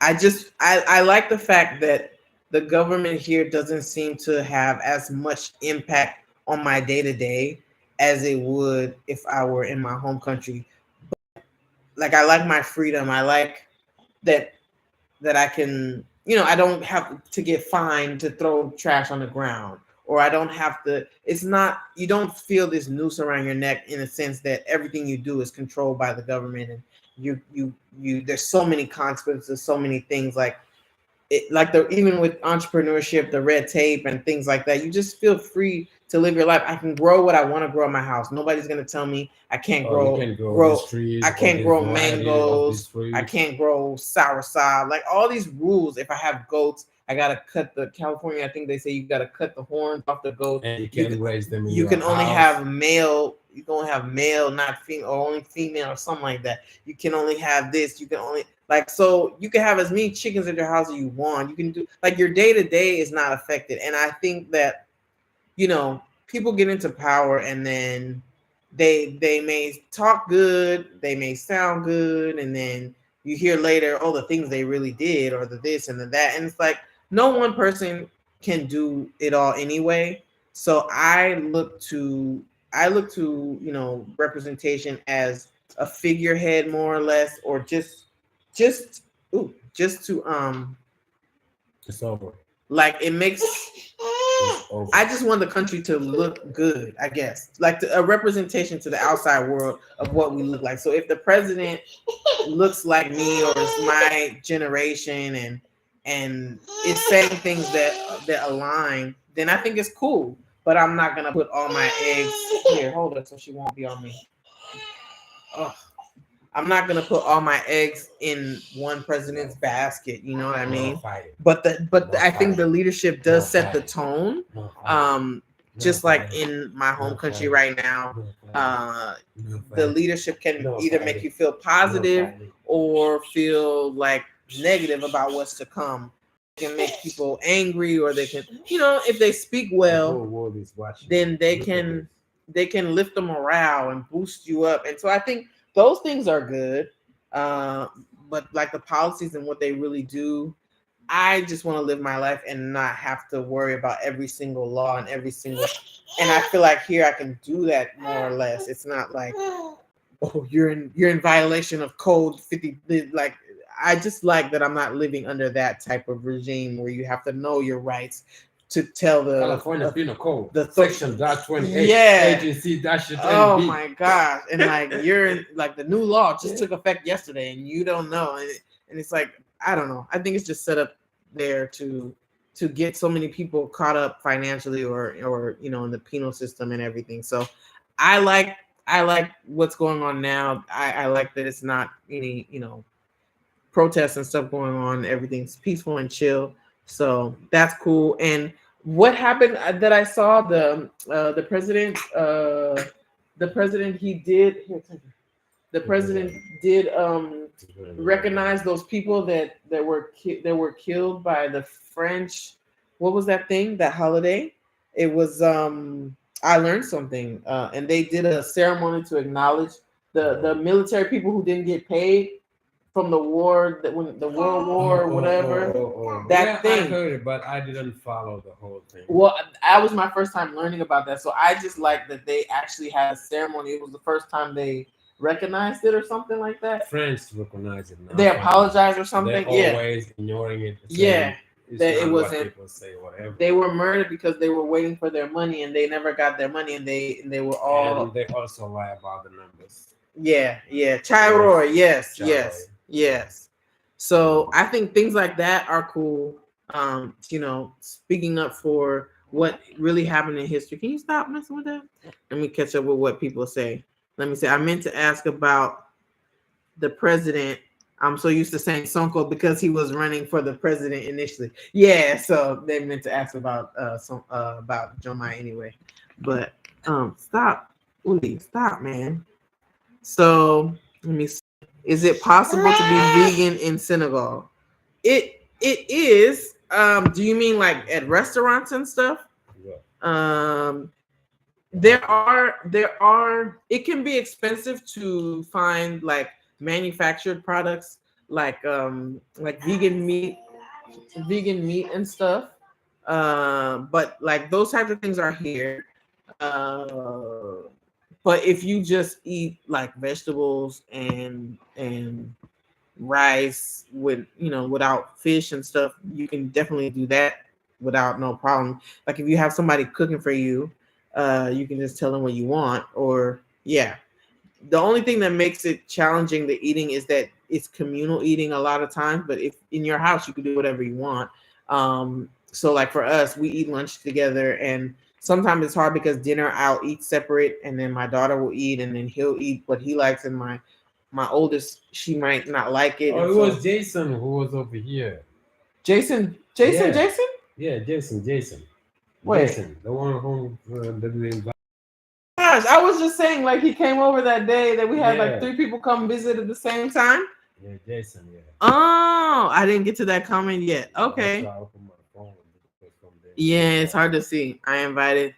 I like the fact that the government here doesn't seem to have as much impact on my day to day as it would if I were in my home country. But, like, I like my freedom. I like that I can, I don't have to get fined to throw trash on the ground, or I don't have to. It's not. You don't feel this noose around your neck in a sense that everything you do is controlled by the government, and you. There's so many consequences, so many things even with entrepreneurship, the red tape and things like that. You just feel free to live your life. I can grow what I want to grow in my house. Nobody's gonna tell me I can't grow. Trees, I can't grow mangoes. I can't grow soursop. Like all these rules. If I have goats, I gotta cut the California. I think they say you gotta cut the horns off the goat. And you can raise them. You can only have male. You can only have male, not female, or only female, or something like that. You can only have this. You can only so you can have as many chickens at your house as you want. You can do your day to day is not affected. And I think that people get into power and then they may talk good, they may sound good, and then you hear later, the things they really did, or the this and the that, and it's like no one person can do it all anyway. So I look to representation as a figurehead, more or less, or just to it's over. Like it makes. I just want the country to look good, I guess, like a representation to the outside world of what we look like. So if the president looks like me or is my generation and is saying things that align, then I think it's cool. But I'm not gonna put all my eggs here. Hold it, so she won't be on me. Oh. I'm not gonna put all my eggs in one president's basket. You know what I mean? But I think the leadership does set the tone. Just like in my home country right now, the leadership can either make you feel positive or feel like negative about what's to come. They can make people angry, or they can, if they speak well, then they can lift the morale and boost you up. And so I think those things are good, but like the policies and what they really do, I just want to live my life and not have to worry about every single law and and I feel like here I can do that more or less. It's not like, you're in violation of code 50. Like, I just like that I'm not living under that type of regime where you have to know your rights to tell the California Penal Code, the section .28, agency -10B. Oh my gosh! And like you're in, like the new law just took effect yesterday, and you don't know, and it's like I don't know. I think it's just set up there to to get so many people caught up financially or in the penal system and everything. So I like what's going on now. I like that it's not any protests and stuff going on. Everything's peaceful and chill. So that's cool. And what happened that I saw the president he did the president did recognize those people that were killed by the French. What was that thing? That holiday? It was I learned something, and they did a ceremony to acknowledge the military people who didn't get paid from the war, that when the World War or whatever. That thing. I heard it, but I didn't follow the whole thing. Well, that was my first time learning about that, so I just like that they actually had a ceremony. It was the first time they recognized it or something like that. French recognize it now. They apologized or something. They're always ignoring it. Yeah. That it wasn't. People say, whatever. They were murdered because they were waiting for their money and they never got their money, and they were all. And they also lie about the numbers. Yeah. Chiroy, yes. So I think things like that are cool. Speaking up for what really happened in history. Can you stop messing with that? Let me catch up with what people say. Let me say, I meant to ask about the president. I'm so used to saying Sonko because he was running for the president initially. Yeah, so they meant to ask about Jomai anyway. But stop, Uli, stop, man. So let me see. Is it possible to be vegan in Senegal? It is. Do you mean like at restaurants and stuff? Yeah. There are. It can be expensive to find like manufactured products like vegan meat and stuff. But like those types of things are here. But if you just eat like vegetables and rice with without fish and stuff, you can definitely do that without no problem. Like if you have somebody cooking for you, you can just tell them what you want. Or the only thing that makes it challenging the eating is that it's communal eating a lot of times. But if in your house you can do whatever you want. So like for us, we eat lunch together, and sometimes it's hard because dinner I'll eat separate, and then my daughter will eat, and then he'll eat what he likes, and my oldest, she might not like it. Oh, it was Jason who was over here. Jason. Yeah, Jason. Wait. Jason, the one who didn't. Gosh, I was just saying, like he came over that day that we had like 3 people come visit at the same time. Yeah, Jason. Yeah. Oh, I didn't get to that comment yet. Okay. Yeah, it's hard to see. I invited.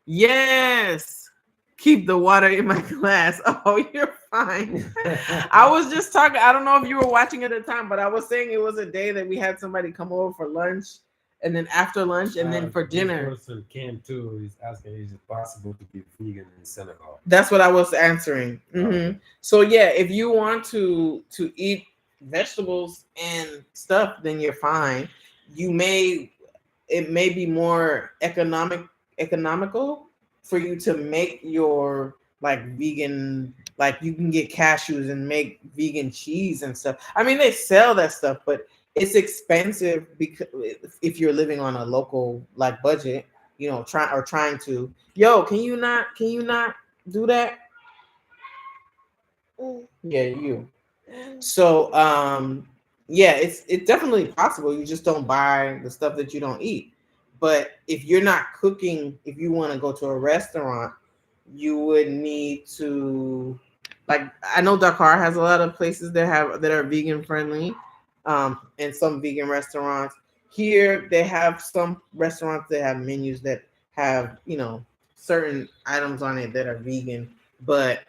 Yes. Keep the water in my glass. Oh, you're fine. I was just talking. I don't know if you were watching at the time, but I was saying it was a day that we had somebody come over for lunch, and then after lunch, and then for dinner. This person came too. He's asking, is it possible to be vegan in Senegal? That's what I was answering. Mm-hmm. So yeah, if you want to eat vegetables and stuff, then you're fine. It may be more economical for you to make your like vegan, like you can get cashews and make vegan cheese and stuff. I mean, they sell that stuff, but it's expensive because if you're living on a local like budget, trying to. Yo, can you not do that? Yeah, you. So it's definitely possible. You just don't buy the stuff that you don't eat. But if you're not cooking, if you want to go to a restaurant, you would need to, like, I know Dakar has a lot of places that are vegan friendly, and some vegan restaurants. Here they have some restaurants that have menus that have certain items on it that are vegan, but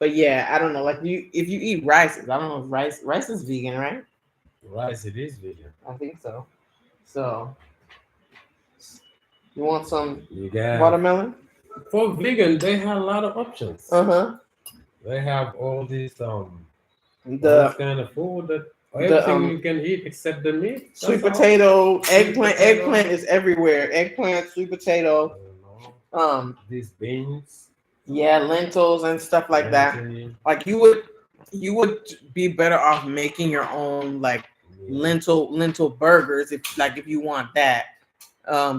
yeah, I don't know. Like if you eat rice, I don't know if rice is vegan, right? Rice, it is vegan. I think so. So you want some got watermelon? For vegan, they have a lot of options. They have all these this kind of food that everything you can eat except the meat. Sweet potato, eggplant. Eggplant is everywhere. Eggplant, sweet potato. These beans. Yeah, lentils and stuff like that. Like you would be better off making your own like lentil burgers. If you want that,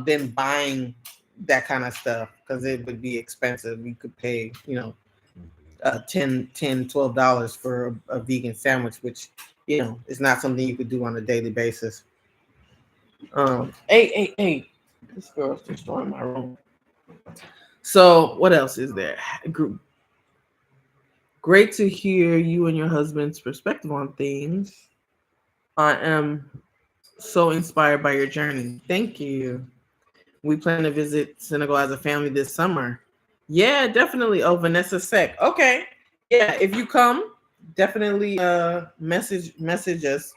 then buying that kind of stuff because it would be expensive. You could pay, $10, $12 for a vegan sandwich, which is not something you could do on a daily basis. Hey, this girl's destroying my room. So what else is there? Great to hear you and your husband's perspective on things. I am so inspired by your journey. Thank you. We plan to visit Senegal as a family this summer. Yeah, definitely. Oh, Vanessa Sec. Okay. Yeah, if you come, definitely message us.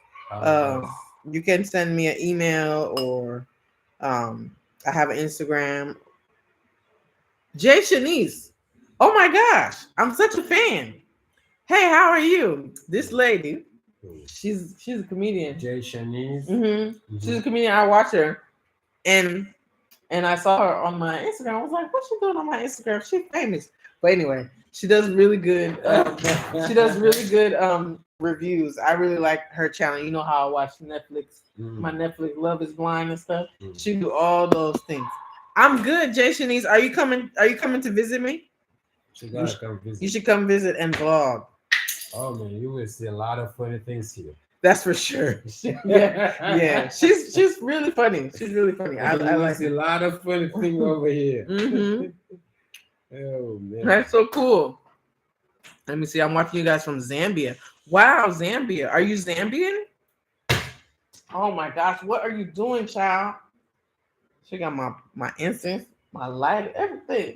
You can send me an email or I have an Instagram. Jay Shanice. Oh my gosh, I'm such a fan. Hey, how are you? This lady, she's a comedian. Jay Shanice. Mm-hmm. She's a comedian. I watch her, and I saw her on my Instagram. I was like, what's she doing on my Instagram? She's famous. But anyway, she does really good. Reviews. I really like her channel. You know how I watch Netflix. My Netflix Love Is Blind and stuff. She do all those things. I'm good, Jay Shanice. Are you coming to visit me? You should come visit. You should come visit and vlog. Oh man, you will see a lot of funny things here. That's for sure. yeah. She's really funny. She's really funny. I like see a lot of funny things over here. Mm-hmm. Oh man, that's so cool. Let me see. I'm watching you guys from Zambia. Wow, Zambia. Are you Zambian? Oh my gosh, what are you doing, child? She got my incense, my light, everything.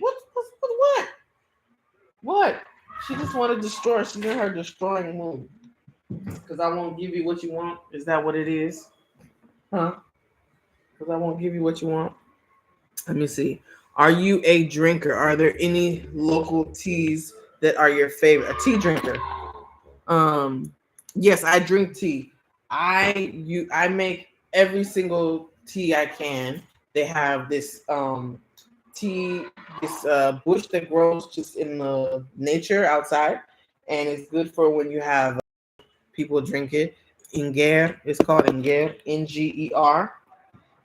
What? She just want to destroy. She's in her destroying mood. Because I won't give you what you want. Is that what it is? Huh? Because I won't give you what you want. Let me see. Are you a drinker? Are there any local teas that are your favorite? A tea drinker? Yes, I drink tea. I make every single tea I can. They have this tea, this bush that grows just in the nature outside, and it's good for when you have people drink it. Inger, it's called Inger, Nger.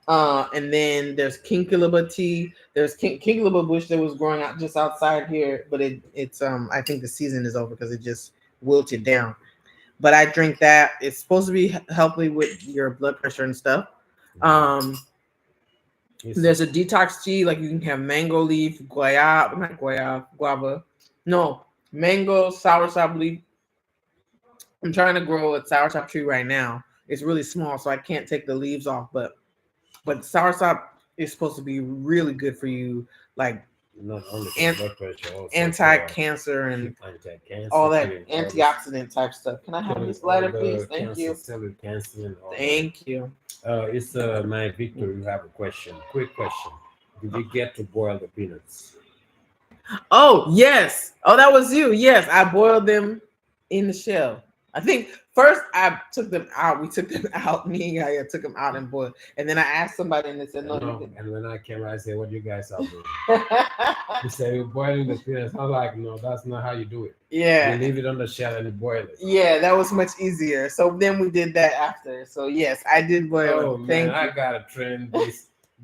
And then there's Kinkilaba tea. There's Kinkilaba bush that was growing out just outside here, but it's I think the season is over because it just wilted down. But I drink that. It's supposed to be helping with your blood pressure and stuff. There's a detox tea, like you can have mango leaf, guava. No, mango, soursop leaf. I'm trying to grow a soursop tree right now. It's really small, so I can't take the leaves off. But soursop is supposed to be really good for you, like not only blood pressure, also anti-cancer and all that antioxidant type stuff. Can I have this lighter, please? Thank you. Thank you. It's my Victor. You have a question. Quick question. Did you get to boil the peanuts? Oh yes. Oh, that was you. Yes, I boiled them in the shell. I think first I took them out. We took them out. Me and Yaya took them out and boiled. And then I asked somebody and they said no. And when I came, I said, "What you guys are doing?" He said, "You're boiling the peanuts." I'm like, "No, that's not how you do it. Yeah, you leave it on the shell and you boil it." Yeah, that was much easier. So then we did that after. So yes, I did boil. Oh man, I gotta train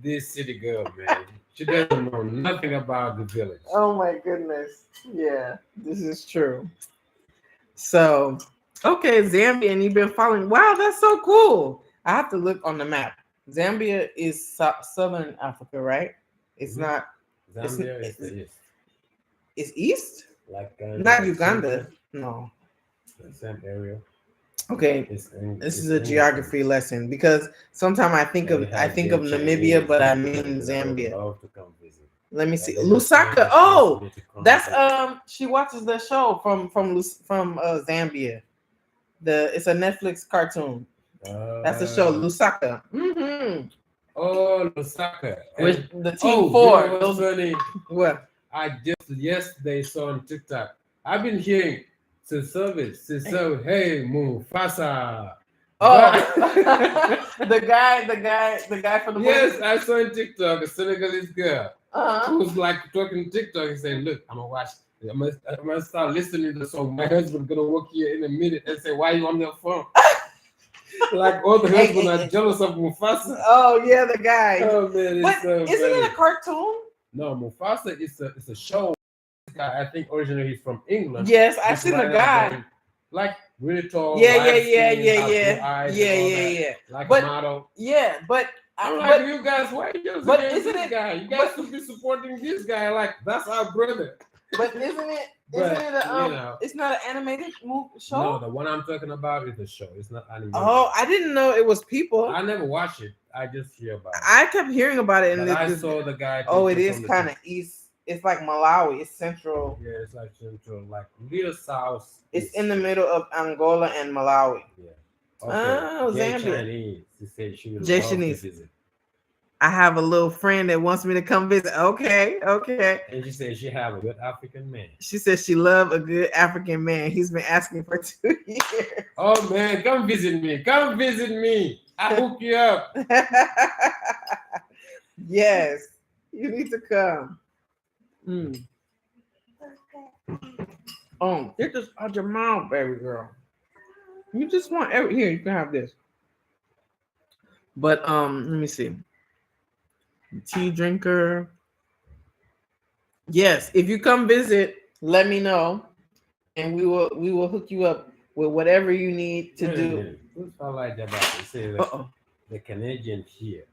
this city girl, man. She doesn't know nothing about the village. Oh my goodness. Yeah, this is true. So, okay, Zambia, and you've been following. Wow, that's so cool. I have to look on the map. Zambia is southern Africa, right? It's not. Zambia is the east. It's east? Like not Uganda. No. The same area. Okay, this is a geography lesson because sometimes I think of Namibia, but I mean Zambia. Let me see, Lusaka. Oh, that's she watches the show from Zambia. It's a Netflix cartoon. That's the show Lusaka. Mm-hmm. Oh, Lusaka. With the Team 4. Those funny. What? I just yesterday saw on TikTok. I've been hearing. Hey, Mufasa. Oh, the guy from the yes, I saw on TikTok a Senegalese girl who's like talking TikTok and saying, "Look, I'm gonna start listening to the song. My husband's gonna walk here in a minute and say, why are you on your phone?" Like all the husbands are jealous of Mufasa. Oh yeah, the guy. Oh man, But it's so isn't funny. it a cartoon? No, Mufasa is a show. This guy, I think originally he's from England. Yes, I've This seen the writer guy. going, like really tall. Yeah, light yeah, skin, yeah, has blue yeah, eyes yeah, and all yeah, that, yeah. like But- a model. Yeah, but I'm like, but you guys, why are you just but against isn't this it- guy? You guys should be supporting this guy. Like, that's our brother. but isn't it? But, Isn't it a, you know, it's not an animated show? no, the one I'm talking about is the show. It's not animated. Oh, I didn't know it was people. I never watched it. I just hear about it. I kept hearing about it, and But I saw the guy. oh, it taking is from the kind of east. It's like Malawi. It's central. Yeah, it's like central, like little south. It's in the middle of Angola and Malawi. Yeah. Oh, Jay Zambia. Chinese. She said she would Jay love to Chinese. visit. I have a little friend that wants me to come visit. Okay, okay. And she said she have a good African man. She says she love a good African man. He's been asking for 2 years. Oh man, come visit me. Come visit me. I hook you up. Yes, you need to come. Mm. Get this out your mouth, baby girl. You just want here. You can have this. But let me see. Tea drinker. Yes, if you come visit, let me know, and we will hook you up with whatever you need to do. Who's I like that about it? Say the Canadians here.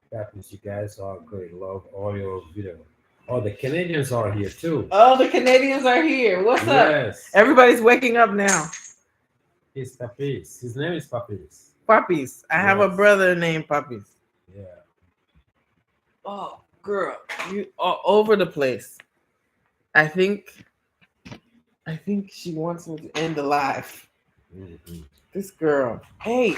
That means you guys are great. Love all your video. Oh, the Canadians are here too. Oh, the Canadians are here. What's up? Yes. Everybody's waking up now. It's Papis. His name is Papis. Puppies. I have a Yes. brother named Puppies. Yeah. Oh, girl, you are over the place. I think she wants me to end the live. Mm-hmm. This girl. Hey.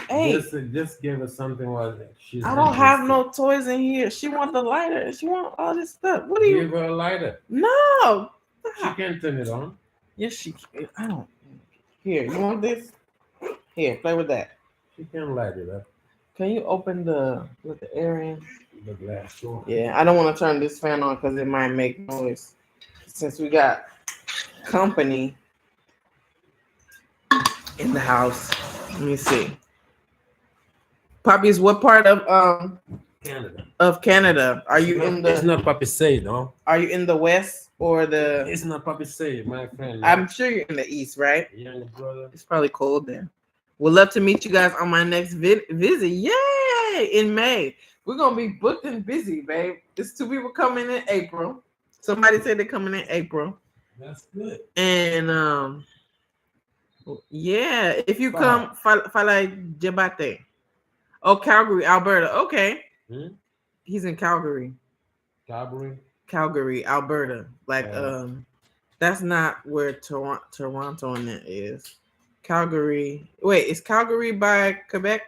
Just give us something while she's. I don't have no toys in here. She want the lighter. She want all this stuff. What do you? Give her a lighter. No. She can't turn it on. Yes, she can. I don't. Here, you want this? Here, play with that. She can light it up. Can you open with the air in? The glass door. Yeah, I don't want to turn this fan on because it might make noise. Since we got company in the house. Let me see. Puppies, what part of Canada are you in It's the? not Papi Say, no. Are you in the west or the? It's not Papi Say, my friend. I'm sure you're in the east, right? Young brother. It's probably cold there. Would love to meet you guys on my next visit. Yay! In May. We're gonna be booked and busy, babe. There's 2 people coming in April. Somebody said they're coming in April. That's good. And yeah, if you come, Falai Jabate. Oh, Calgary, Alberta. Okay. He's in Calgary. Calgary, Alberta. Like that's not where Toronto and that is. Calgary. Wait, is Calgary by Quebec?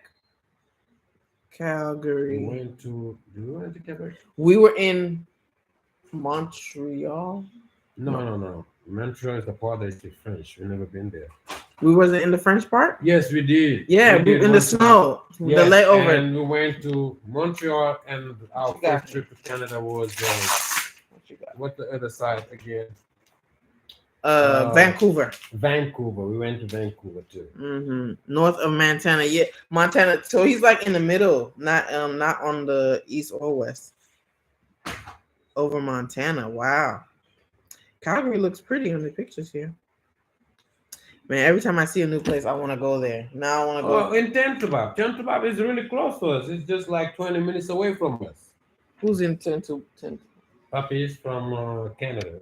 Calgary. Did we went to Quebec? We were in Montreal. No. Montreal is the part that is the French. We've never been there. We wasn't in the French part? Yes, we did. Yeah, we did in the snow. Yes, the layover. And we went to Montreal, and our first trip to Canada was what's the other side again? Vancouver. Vancouver. We went to Vancouver too. Mm-hmm. North of Montana. Yeah, Montana. So he's like in the middle, not on the east or west. Over Montana. Wow. Calgary looks pretty on the pictures here. Man, every time I see a new place, I want to go there. Now I want to go. Oh, in Tentubab. Tentubab is really close to us. It's just like 20 minutes away from us. Who's in Tentubab? Papi is from Canada.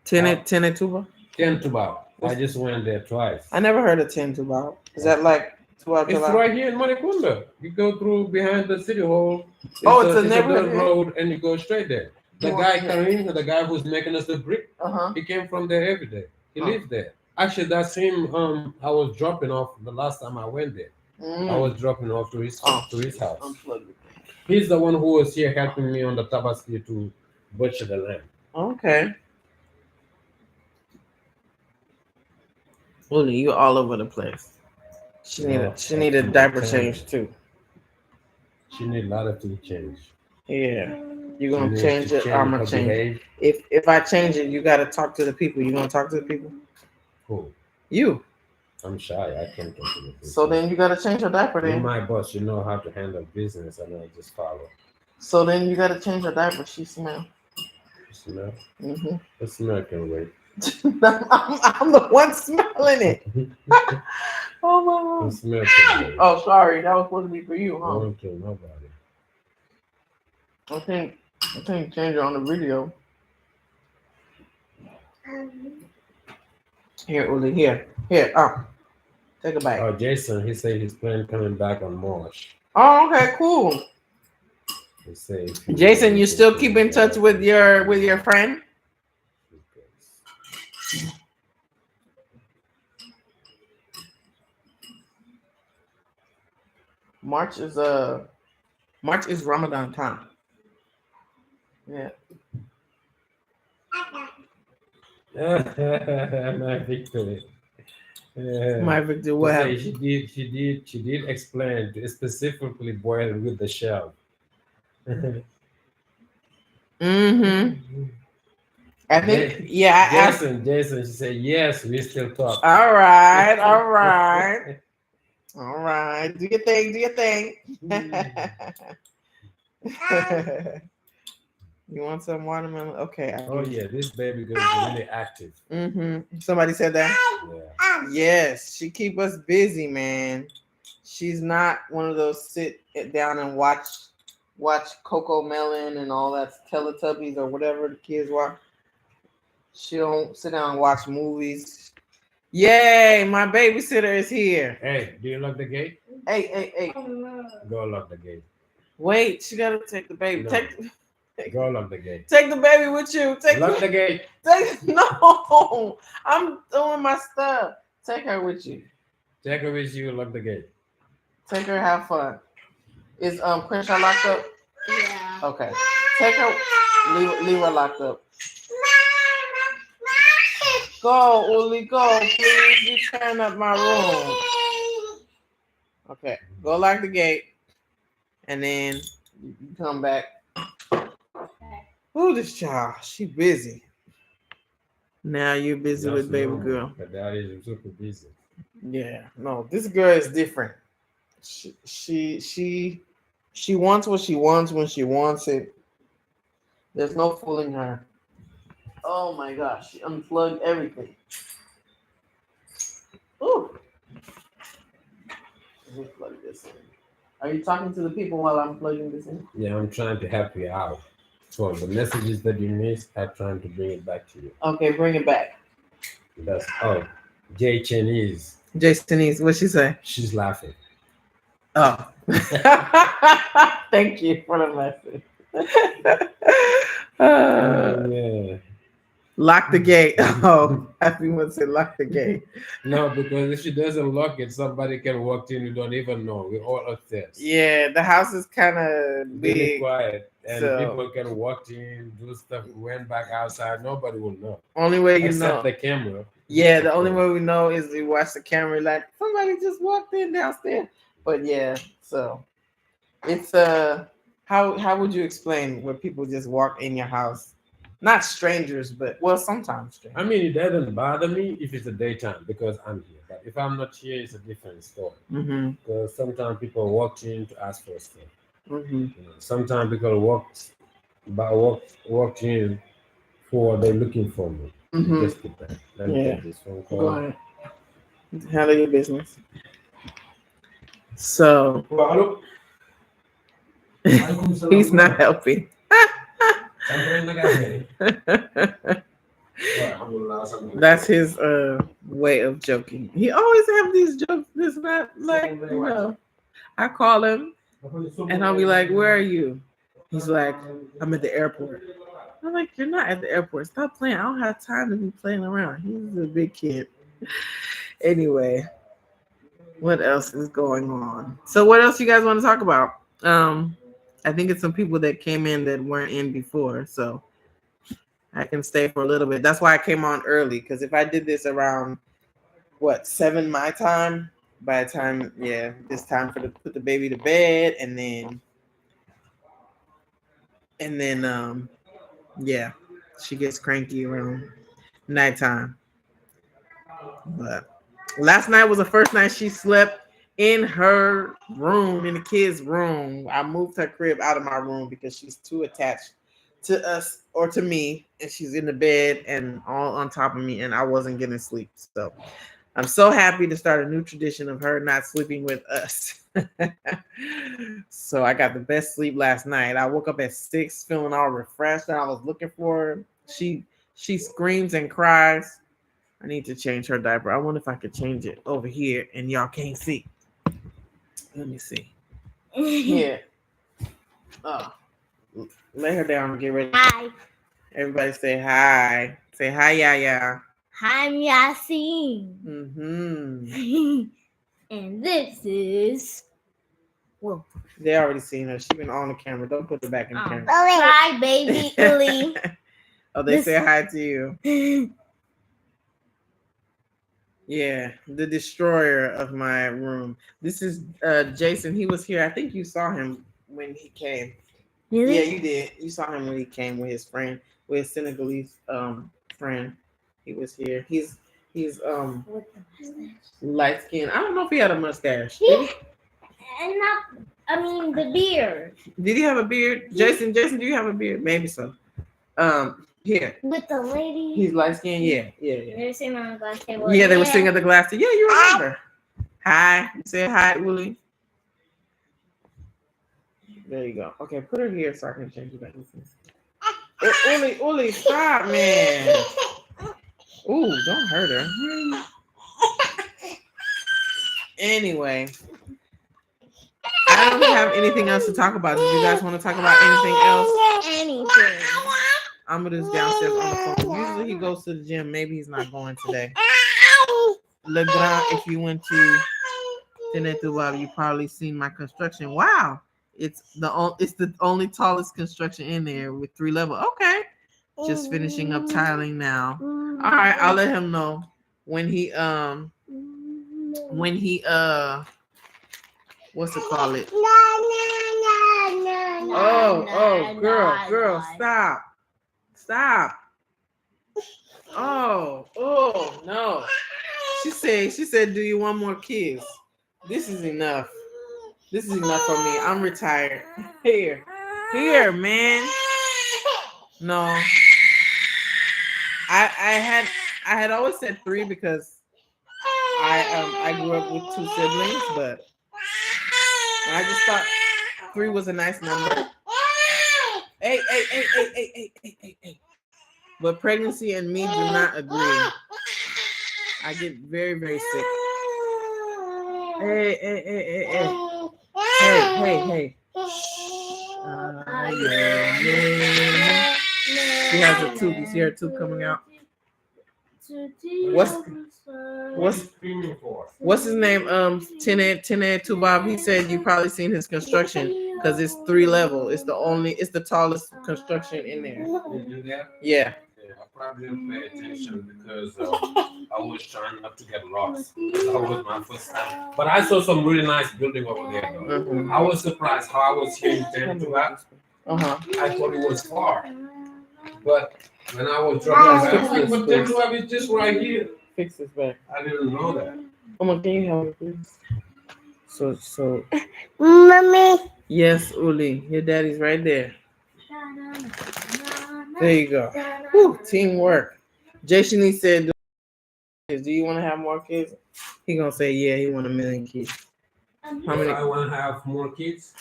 Tentubab? Tentubab. I just went there twice. I never heard of Tentubab. Is that like 2 hours? It's right here in Manikunda. You go through behind the city hall. It's a neighborhood road, and you go straight there. The guy Karim, the guy who's making us the brick, he came from there every day. He lives there. Actually, that's him. I was dropping off the last time I went there. I was dropping off to his house. He's the one who was here helping me on the Tabaski to butcher the lamb. Okay. Uli, you all over the place. She need a diaper change too. She need a lot of things change. Yeah. You're gonna change it. I'm gonna change it. If I change it, you gotta talk to the people. You gonna talk to the people? Cool. You. I'm shy. I can't continue. So then you gotta change your diaper You're then. my boss. You know how to handle business, and I just follow. So then you gotta change your diaper. She smell. You smell? Mm-hmm. The smell can wait. I'm the one smelling it. Oh my The God. smell can wait. Oh, sorry. That was supposed to be for you, I huh? won't kill nobody. I think change it on the video. Here, Uli. Here. Take a bite. Oh, Jason, he said he's planning coming back on March. Oh, okay, cool. He said, if Jason, you still keep in touch with your friend? March is Ramadan time. Yeah. My victory. My Victor, what happened? She did explain specifically boiled with the shell. Mm-hmm. I think, yeah, I asked. Jason, she said, yes, we still talk. All right, all right. All right. Do your thing, do your thing. You want some watermelon? Okay. Oh yeah, this baby girl is really active. Mm-hmm. Somebody said that? Yeah. Yes, she keep us busy, man. She's not one of those sit down and watch Coco Melon and all that Teletubbies or whatever the kids watch. She don't sit down and watch movies. Yay, my babysitter is here. Hey, do you lock the gate? Hey. Go lock the gate. Wait, she gotta take the baby. No. Go lock the gate. Take the baby with you. Lock the gate. No, I'm doing my stuff. Take her with you. Take her with you. Lock the gate. Take her. Have fun. Is Crenshaw locked up? Yeah. Okay. Take her. Leave her locked up. Go, Uli. Go, please. You tearing up my room. Okay. Go lock the gate, and then you come back. Who this child? She busy. Now you're busy with baby girl. But daddy is super busy. Yeah, no, this girl is different. She wants what she wants when she wants it. There's no fooling her. Oh my gosh, she unplugged everything. Ooh. Let me plug this in. Are you talking to the people while I'm plugging this in? Yeah, I'm trying to help you out. So the messages that you missed, I'm trying to bring it back to you. Okay, bring it back. That's Jay Chinese. Jasonese, what'd she say? She's laughing. Oh. Thank you for the message. Yeah. Lock the gate. Oh, Happy one said lock the gate. No, because if she doesn't lock it, somebody can walk in. You don't even know. We're all upstairs. Yeah, the house is kind of Really big. quiet, and so- people can walk in, do stuff, went back outside. Nobody will know. Only way you Except know. the camera. Yeah, the only way we know is we watch the camera like somebody just walked in downstairs. But yeah, so it's how would you explain when people just walk in your house? Not strangers, but well, sometimes strangers. I mean, it doesn't bother me if it's the daytime because I'm here. But if I'm not here, it's a different story. Mm-hmm. Because sometimes people walk in to ask for stuff. Mm-hmm. You know, sometimes people walked in for they're looking for me. Mm-hmm. Just depends. Let me take this phone call. Go ahead. Handle your business. So Hello. he's not helping. That's his way of joking. He always have these jokes. This not like I call him and I'll be like, "Where are you?" He's like, "I'm at the airport." I'm like, "You're not at the airport. Stop playing. I don't have time to be playing around." He's a big kid. Anyway, what else is going on? So what else you guys want to talk about? I think it's some people that came in that weren't in before, so I can stay for a little bit. That's why I came on early, because if I did this around 7 my time, by the time it's time for put the baby to bed, and then she gets cranky around nighttime. But Last night was the first night she slept in her room, in the kids' room. I moved her crib out of my room because she's too attached to us or to me, and she's in the bed and all on top of me, and I wasn't getting sleep. So I'm so happy to start a new tradition of her not sleeping with us. So I got the best sleep last night. I woke up at 6 feeling all refreshed, and I was looking for her. She screams and cries. I need to change her diaper. I wonder if I could change it over here and y'all can't see. Let me see. Yeah. Oh, lay her down and get ready. Hi. Everybody say hi. Say hi, Yaya. I'm Yasin. Mm-hmm. And this is. Whoa. They already seen her. She been on the camera. Don't put her back in the camera. Hi, baby Uli. Oh, they say hi to you. Yeah, the destroyer of my room. This is Jason. He was here. I think you saw him when he came. Really? Yeah, you did. You saw him when he came with his friend, with his Senegalese friend. He was here. He's light skinned. I don't know if he had a mustache. And not, I mean, the beard. Did he have a beard? Jason, do you have a beard? Maybe so. Here. With the lady. He's light skinned. Yeah. They were sitting on the glass table. Yeah, they were sitting at the glass table. Yeah, you remember. Hi. You say hi, Willie. There you go. Okay, put her here so I can change it back. Uli, stop, man. Ooh, don't hurt her. Anyway, I don't have anything else to talk about. Do you guys want to talk about anything else? Anything. Amadou's downstairs on the phone. Usually he goes to the gym. Maybe he's not going today. Le Grand, if you went to Tenetuba, you probably seen my construction. Wow. It's the only tallest construction in there with 3 levels. Okay. Just finishing up tiling now. All right, I'll let him know when he what's it called it? Oh, girl, stop. Oh, no. She said, do you want more kids? This is enough. This is enough for me. I'm retired. Here, man. No. I had always said 3 because I grew up with 2 siblings, but I just thought 3 was a nice number. Hey. But pregnancy and me do not agree. I get very, very sick. Hey. She has a tooth. You see her tooth coming out? What's his name? Tenet Tubab. He said you probably seen his construction because it's 3 level. It's the tallest construction in there. Yeah. I probably didn't pay attention because I was trying not to get lost. That was my first time. But I saw some really nice building over there. Though. Mm-hmm. I was surprised how I was here in Tenet. I thought it was far. But when I was driving, but Tenet is just right here. Fix this back. I didn't know that. Can you help me, please? So. Mommy. Yes, Uli, your daddy's right there. There you go. Whew, teamwork. Jason said, do you want to have more kids? He gonna say, yeah, he want 1 million kids. How many? I want to have more kids.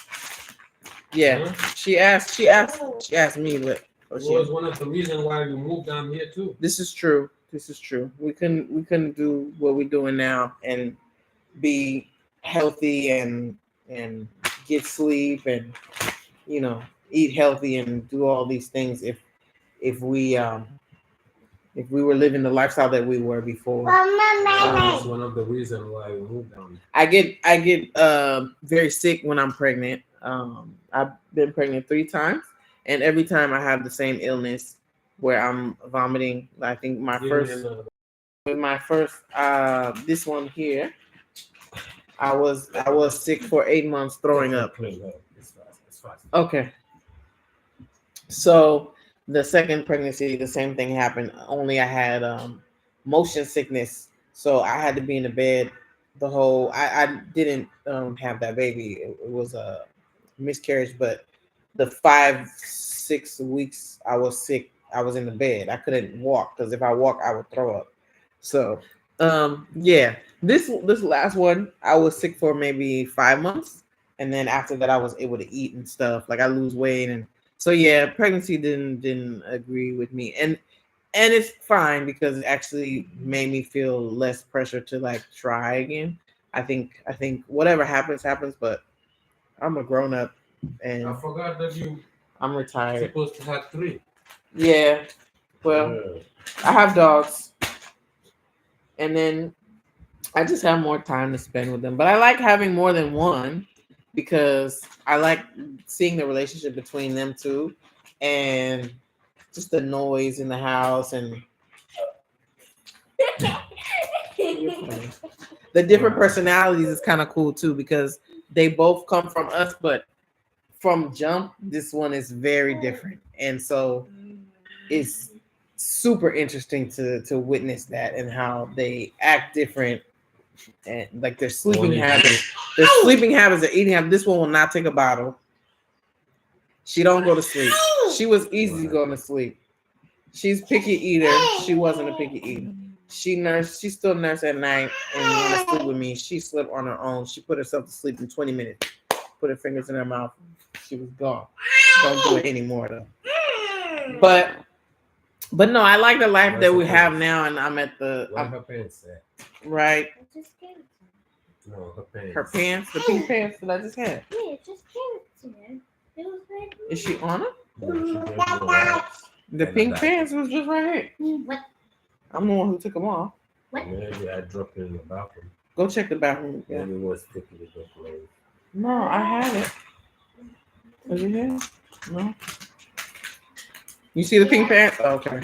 Yeah, she asked me, but it was one of the reasons why we moved down here too. This is true. We couldn't do what we're doing now and be healthy and get sleep and eat healthy and do all these things if we were living the lifestyle that we were before. That's one of the reasons why we moved down. I get very sick when I'm pregnant. I've been pregnant 3 times, and every time I have the same illness where I'm vomiting. I think my first this one here, I was sick for 8 months, throwing up. Okay. So the second pregnancy, the same thing happened. Only I had motion sickness. So I had to be in the bed the whole. I didn't have that baby. It was a miscarriage, but the 5-6 weeks I was sick, I was in the bed. I couldn't walk because if I walk, I would throw up. So yeah, this last one I was sick for maybe 5 months, and then after that I was able to eat and stuff. Like I lose weight, and so yeah, pregnancy didn't agree with me, and it's fine because it actually made me feel less pressure to like try again. I think whatever happens, but I'm a grown up and I forgot that you I'm retired. supposed to have 3. Yeah. Well, Yeah. I have dogs, and then I just have more time to spend with them. But I like having more than one because I like seeing the relationship between them two, and just the noise in the house and the different personalities is kind of cool too because they both come from us, but from jump, this one is very different, and so it's super interesting to witness that and how they act different and like their sleeping habits, their eating habits. This one will not take a bottle. She don't go to sleep. She was easy going to sleep. She's picky eater. She wasn't a picky eater. She still nursed at night and went to sleep with me. She slept on her own. She put herself to sleep in 20 minutes. Put her fingers in her mouth. She was gone. Don't do it anymore though. But no, I like the life that we have now, and I'm at the Her pants at? right. No, her pants. Her pants, the pink pants that I just had. Yeah, it just came to me. It was right here. Is she on it? No, she gave you a wax. The pink pants was just right here. What? I'm the one who took them off. Maybe I dropped it in the bathroom. Go check the bathroom. Yeah. Maybe it was sticking to the clothes. No, I have it. Is it here? No. You see the pink pants? Oh, okay.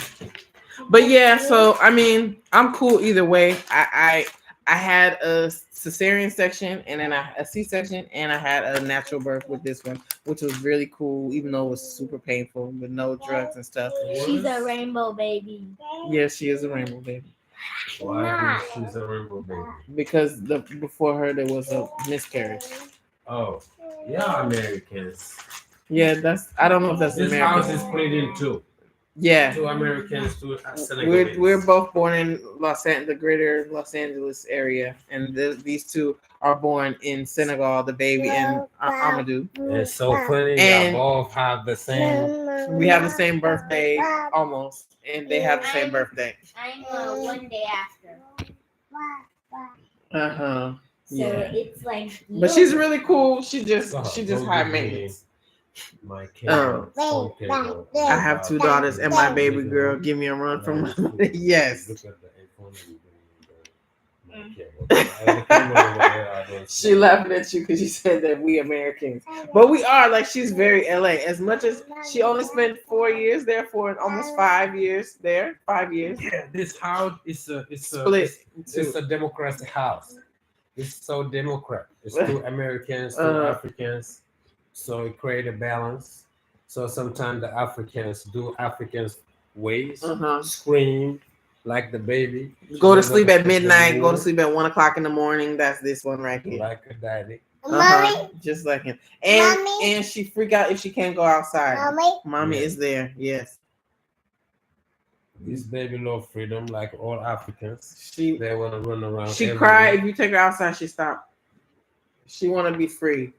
But yeah, so I mean, I'm cool either way. I had a cesarean section and then a C-section, and I had a natural birth with this one, which was really cool, even though it was super painful with no drugs and stuff. She's a rainbow baby. Yeah, she is a rainbow baby. Why is she's a rainbow baby? Because before her there was a miscarriage. Oh, yeah, Americans. Yeah, I don't know if that's This American. house is split in 2. Yeah. 2 Americans, 2 Senegalese. We're both born in the greater Los Angeles area, and these two are born in Senegal, the baby and Amadou. It's so funny. And you both have the same. We have the same birthday almost, and they have the same birthday. I'm one day after. So It's like. but she's really cool. She just Don't high give me maintenance. My cable. I have 2 daughters and my baby girl. Give me a run from my money. Yes. Look at the iPhone and the cable. She laughing at you because you said that we Americans, but we are. Like, she's very LA. As much as she only spent 4 years there, for almost 5 years there. 5 years. Yeah, this house is Split. it's a democratic house. It's so democrat. It's 2 Americans, 2 Africans. So it create a balance. So sometimes the Africans do Africans ways, scream like the baby. Go to sleep at midnight. Go to sleep at 1 o'clock in the morning. That's this one right here. Like a daddy. Just like him. And she freak out if she can't go outside. Mommy is there. Yes. This baby love freedom like all Africans. They want to run around. She cry if you take her outside. She stop. She want to be free.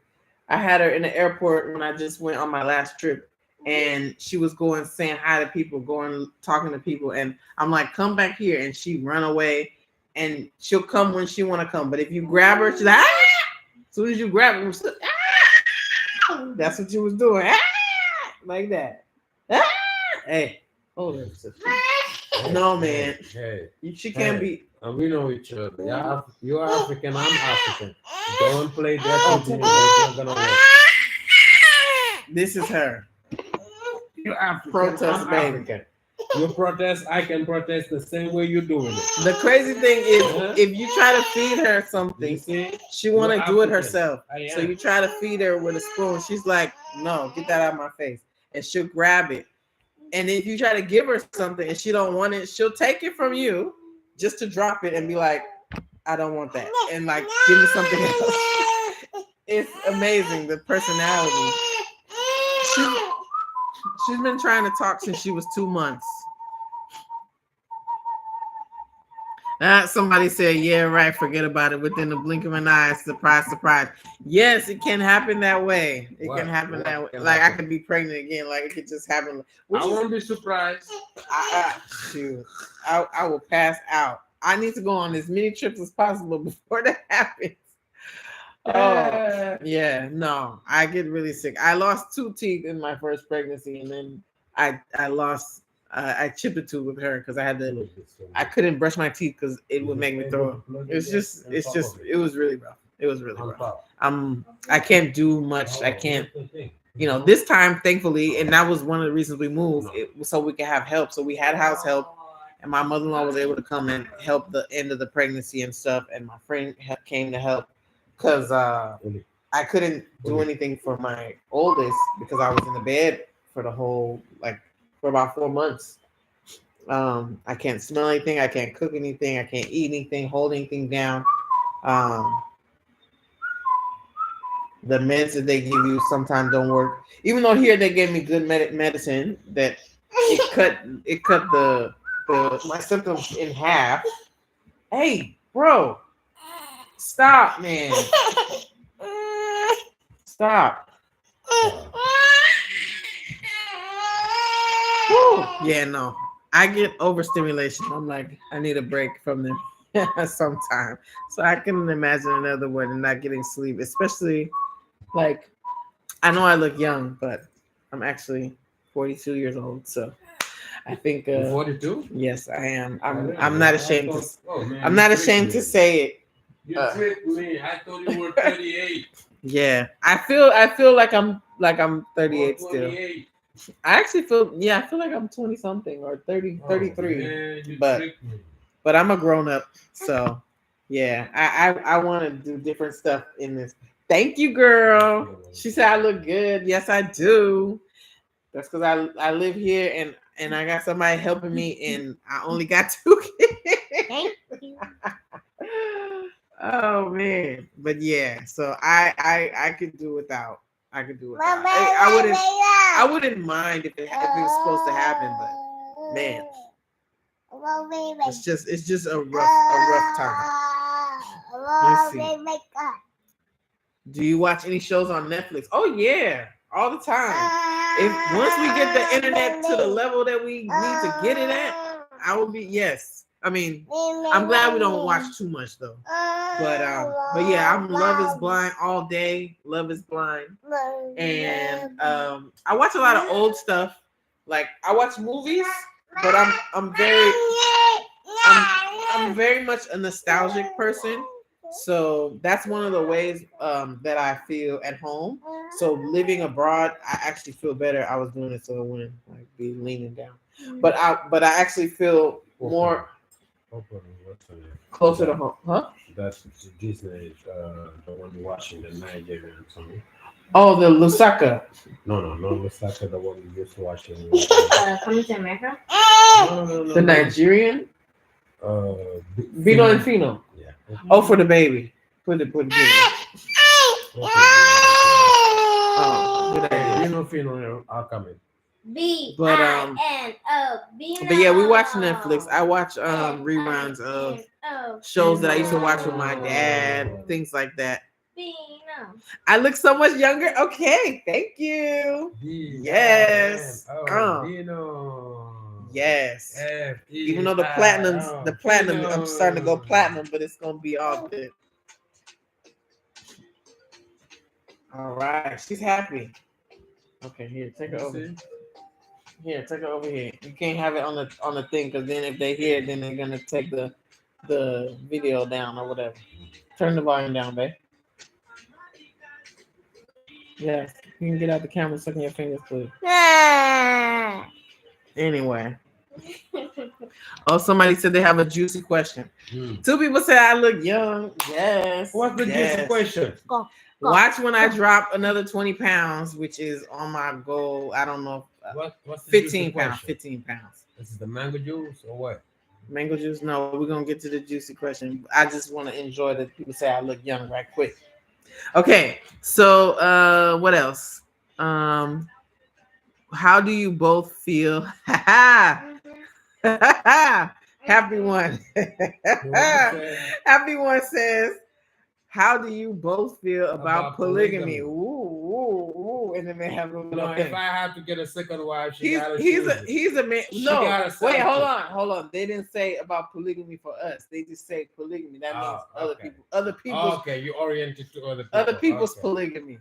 I had her in the airport when I just went on my last trip, and she was going saying hi to people, talking to people, and I'm like, come back here, and she run away, and she'll come when she want to come, but if you grab her, she's like, ah! As soon as you grab her, ah! That's what she was doing, ah! Like that. Ah! Hey, hold on. No, man. Hey, she can't be. And we know each other. You're African, I'm African. Don't play that with me. It's not gonna work. This is her. You're African. Protest, baby. African. You protest, I can protest the same way you're doing it. The crazy thing is, if you try to feed her something, she want to do it herself. So you try to feed her with a spoon. She's like, no, get that out of my face. And she'll grab it. And if you try to give her something and she don't want it, she'll take it from you just to drop it and be like, I don't want that, and like give me something else. It's amazing, the personality. She's been trying to talk since she was 2 months. Somebody said, yeah, right, forget about it. Within the blink of an eye, surprise, surprise. Yes, it can happen that way. It can happen that way. Like, I could be pregnant again. Like, it could just happen. I won't be surprised. Shoot. I will pass out. I need to go on as many trips as possible before that happens. Oh, yeah, no. I get really sick. I lost 2 teeth in my first pregnancy, and then I lost... I chipped a tooth with her because I couldn't brush my teeth because it would make me throw up. It was really rough. It was really rough. I can't do much. I can't, this time, thankfully, and that was one of the reasons we moved, so we could have help. So we had house help, and my mother-in-law was able to come and help the end of the pregnancy and stuff, and my friend came to help because I couldn't do anything for my oldest because I was in the bed for the whole, for about 4 months. I can't smell anything. I can't cook anything. I can't eat anything, hold anything down. The meds that they give you sometimes don't work. Even though here they gave me good medicine that it cut my symptoms in half. Hey, bro, stop, man. Stop. Yeah, no. I get overstimulation. I'm like, I need a break from them sometime. So I couldn't imagine another one and not getting sleep, especially I know I look young, but I'm actually 42 years old. So I think 42? Yes, I am. I'm not ashamed to I'm not ashamed to say it. You tricked me. I thought you were 38. Yeah. I feel like I'm 38 still. I actually feel like I'm 20 something or 30, 33. Man, but I'm a grown up, so yeah. I want to do different stuff in this. Thank you, girl. She said I look good. Yes, I do. That's because I live here and I got somebody helping me, and I only got 2 kids. Thank you. Oh man, but yeah. So I could do without. I could do without. I wouldn't mind if it was supposed to happen, but man, it's just a rough time. Let's see. Do you watch any shows on Netflix? Oh yeah, all the time. If once we get the internet to the level that we need to get it at, I will be yes. I mean, I'm glad we don't watch too much though. But yeah, I'm Love is Blind all day. Love is Blind, and I watch a lot of old stuff. Like I watch movies, but I'm very much a nostalgic person. So that's one of the ways that I feel at home. So living abroad, I actually feel better. I was doing it so I wouldn't be leaning down. But I actually feel more closer to home. Huh? That's Disney, the one watching the Nigerian song. Oh, the Lusaka. No, Lusaka, the one we used to watch in Coming to America? No. The Nigerian? Vino and Fino. Yeah. Oh, for the baby. Put it. Vino Fino are coming. But yeah, we watch Netflix. I watch reruns of shows that I used to watch with my dad, things like that. I look so much younger. Okay, thank you. Yes. Yes. Even though the platinum, I'm starting to go platinum, but it's gonna be all good. All right, she's happy. Okay, here, take her over. Here, take it over here. You can't have it on the thing because then if they hear it, then they're gonna take the video down or whatever. Turn the volume down, babe. Yes, you can get out the camera, sucking your fingers, please. Anyway. Oh, somebody said they have a juicy question. 2 people said I look young. Yes. What's the juicy question? Watch when I drop another 20 pounds, which is on my goal. I don't know. What's the 15 pounds. 15 pounds. This is the mango juice or what? Mango juice? No, we're gonna get to the juicy question. I just want to enjoy that people say I look young right quick. Okay, so what else? How do you both feel? Happy one. Happy one says, how do you both feel about polygamy? Ooh, ooh, ooh. And then they have a little thing. If I have to get a second wife, he's a man. No, wait, hold on. They didn't say about polygamy for us. They just say polygamy. That means other people. Okay, you oriented to other people. Other people's polygamy.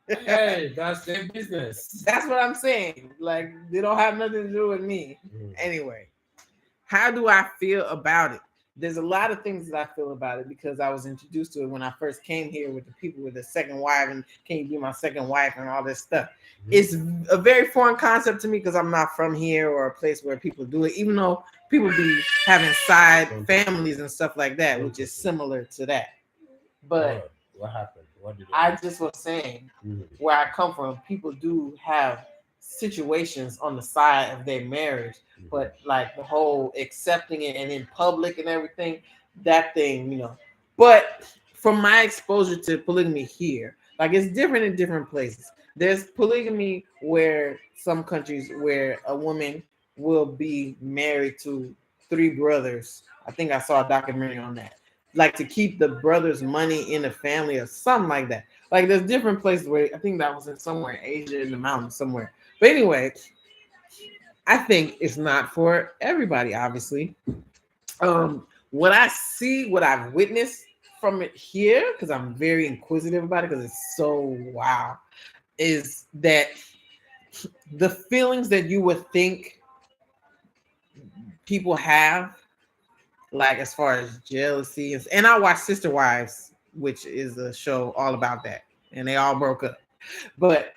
Hey, that's their business. That's what I'm saying. Like, they don't have nothing to do with me. Anyway, how do I feel about it? There's a lot of things that I feel about it because I was introduced to it when I first came here with the people with the second wife and can you be my second wife and all this stuff. It's a very foreign concept to me because I'm not from here or a place where people do it, even though people be having side families and stuff like that, which is similar to that. But what happened? What did I just was saying where I come from, people do have situations on the side of their marriage, but like the whole accepting it and in public and everything, that thing, you know. But from my exposure to polygamy here, like it's different in different places. There's polygamy where some countries where a woman will be married to 3 brothers. I think I saw a documentary on that. Like to keep the brothers' money in the family or something like that. Like there's different places where I think that was in somewhere in Asia in the mountains somewhere. But anyway, I think it's not for everybody, obviously. What I see, what I've witnessed from it here, because I'm very inquisitive about it, because it's so wow, is that the feelings that you would think people have, like as far as jealousy, and I watch Sister Wives, which is a show all about that, and they all broke up, but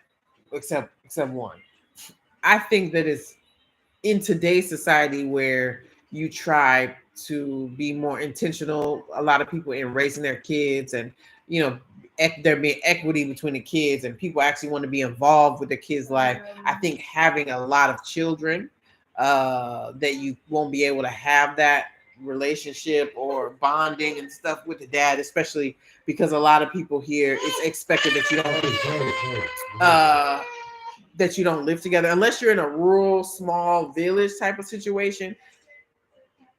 except one. I think that it's in today's society where you try to be more intentional. A lot of people in raising their kids, and you know, there being equity between the kids, and people actually want to be involved with their kids' life. I think having a lot of children, that you won't be able to have that relationship or bonding and stuff with the dad, especially because a lot of people here, it's expected that you don't live together unless you're in a rural small village type of situation.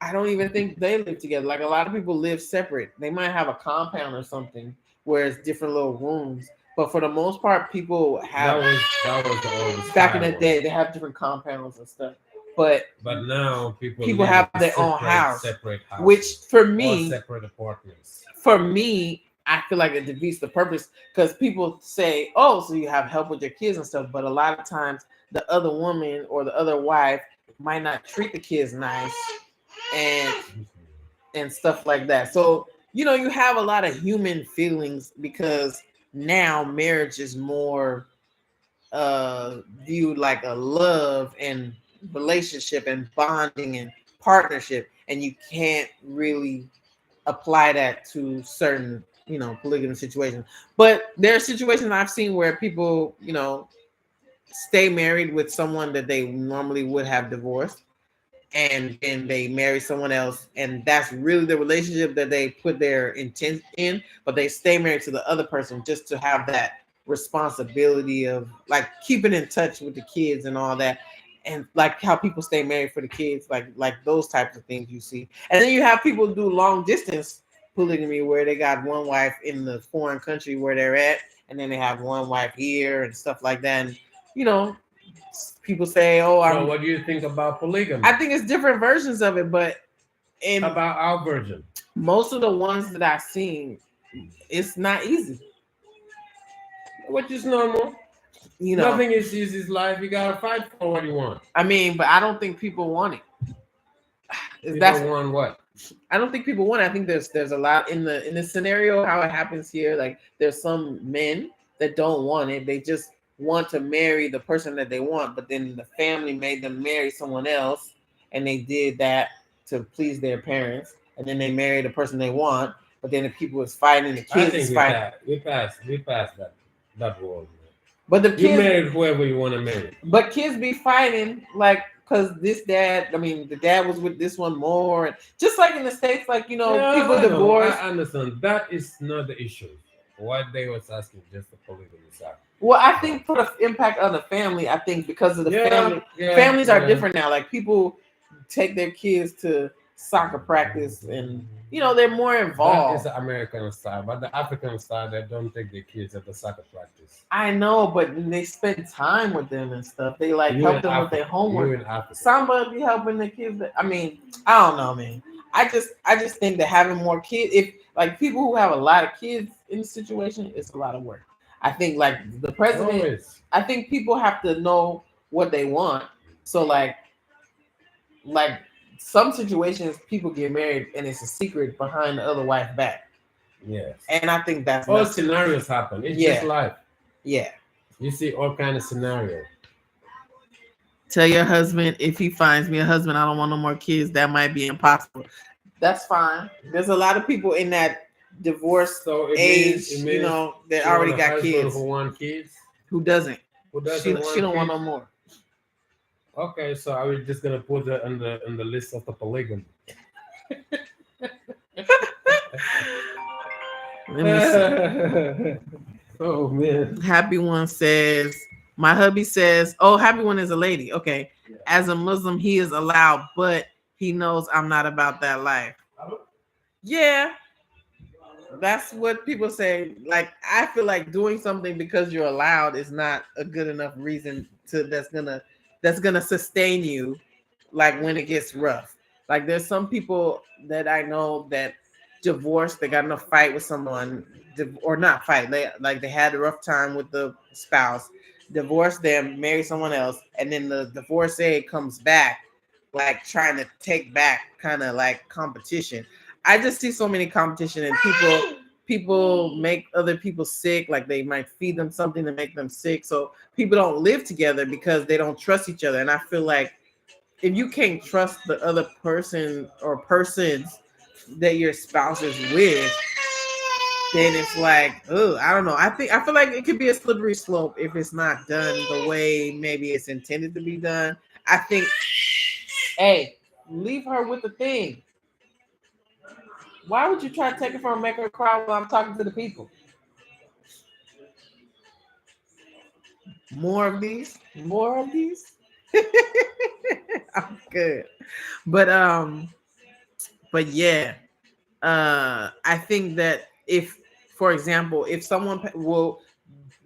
I don't even think they live together. Like a lot of people live separate. They might have a compound or something where it's different little rooms, but for the most part people have that was the oldest back in the day. They have different compounds and stuff. But now people have their own house, separate houses, which for me, separate apartments. For me, I feel like it defeats the purpose because people say, "Oh, so you have help with your kids and stuff," but a lot of times the other woman or the other wife might not treat the kids nice and stuff like that. So you know, you have a lot of human feelings because now marriage is more viewed like a love and relationship and bonding and partnership, and you can't really apply that to certain, you know, polygamy situations. But there are situations I've seen where people, you know, stay married with someone that they normally would have divorced, and then they marry someone else, and that's really the relationship that they put their intent in, but they stay married to the other person just to have that responsibility of like keeping in touch with the kids and all that. And like how people stay married for the kids, like those types of things you see. And then you have people do long distance polygamy where they got one wife in the foreign country where they're at, and then they have one wife here and stuff like that. And you know, people say, "Oh, so what do you think about polygamy?" I think it's different versions of it, but about our version, most of the ones that I've seen, it's not easy. Which is normal. You know, nothing is easy in life. You gotta fight for what you want. I mean, but I don't think people want it. People want what? I don't think people want it. I think there's a lot in the scenario how it happens here. Like there's some men that don't want it. They just want to marry the person that they want, but then the family made them marry someone else, and they did that to please their parents, and then they marry the person they want. But then the people was fighting, the kids is fighting. We passed that world. But the kids, you marry whoever you want to marry. But kids be fighting like because this dad, I mean, the dad was with this one more, and just like in the States, like people I divorce. I understand. That is not the issue. What they was asking, just the polygamy side. Well, I think for the impact on the family, I think because of the families are different now. Like people take their kids to soccer practice, and they're more That involved. is the American style, but the African style, they don't take their kids at the soccer practice. I know, but they spend time with them and stuff. They like help them with their homework. You in Africa. Somebody be helping the kids. I mean, I don't know, man. I just think that having more kids, if like people who have a lot of kids in the situation, it's a lot of work. I think like the president. Always. I think people have to know what they want. So like some situations, people get married and it's a secret behind the other wife's back. Yes. And I think that's all scenarios happen. It's just life. Yeah. You see all kind of scenarios. Tell your husband if he finds me a husband, I don't want no more kids. That might be impossible. That's fine. There's a lot of people in that divorce age, that already got kids. Who want kids? Who doesn't? She don't want no more. Okay, so I was just gonna put that on the list of the polygamy. Let me see. Oh man. Happy One says, my hubby says, oh, Happy One is a lady. Okay. Yeah. As a Muslim, he is allowed, but he knows I'm not about that life. Yeah. That's what people say. Like, I feel like doing something because you're allowed is not a good enough reason that's gonna sustain you, like when it gets rough. Like there's some people that I know that divorced, they got in a fight with someone, or not fight, they had a rough time with the spouse, divorced them, marry someone else, and then the divorcee comes back, like trying to take back, kind of like competition. I just see so many competition, and people make other people sick. Like they might feed them something to make them sick. So people don't live together because they don't trust each other. And I feel like if you can't trust the other person or persons that your spouse is with, then it's like, oh, I don't know. I feel like it could be a slippery slope if it's not done the way maybe it's intended to be done. I think, hey, leave her with the thing. Why would you try to take it from her and make her cry while I'm talking to the people? More of these? I'm good. But yeah. I think that if, for example, if someone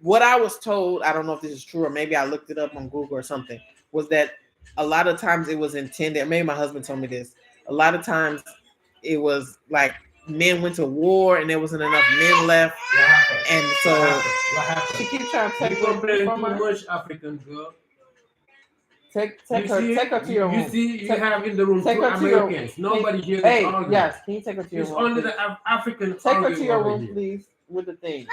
what I was told, I don't know if this is true or maybe I looked it up on Google or something, was that a lot of times it was intended, maybe my husband told me this, a lot of times it was like men went to war and there wasn't enough men left, and so she keeps trying to take too much African girl. Take her to your room. You see, you have in the room two Americans. Nobody here is arguing. Yes, can you take her to your room? It's only the African. Take her to your room, please, with the thing.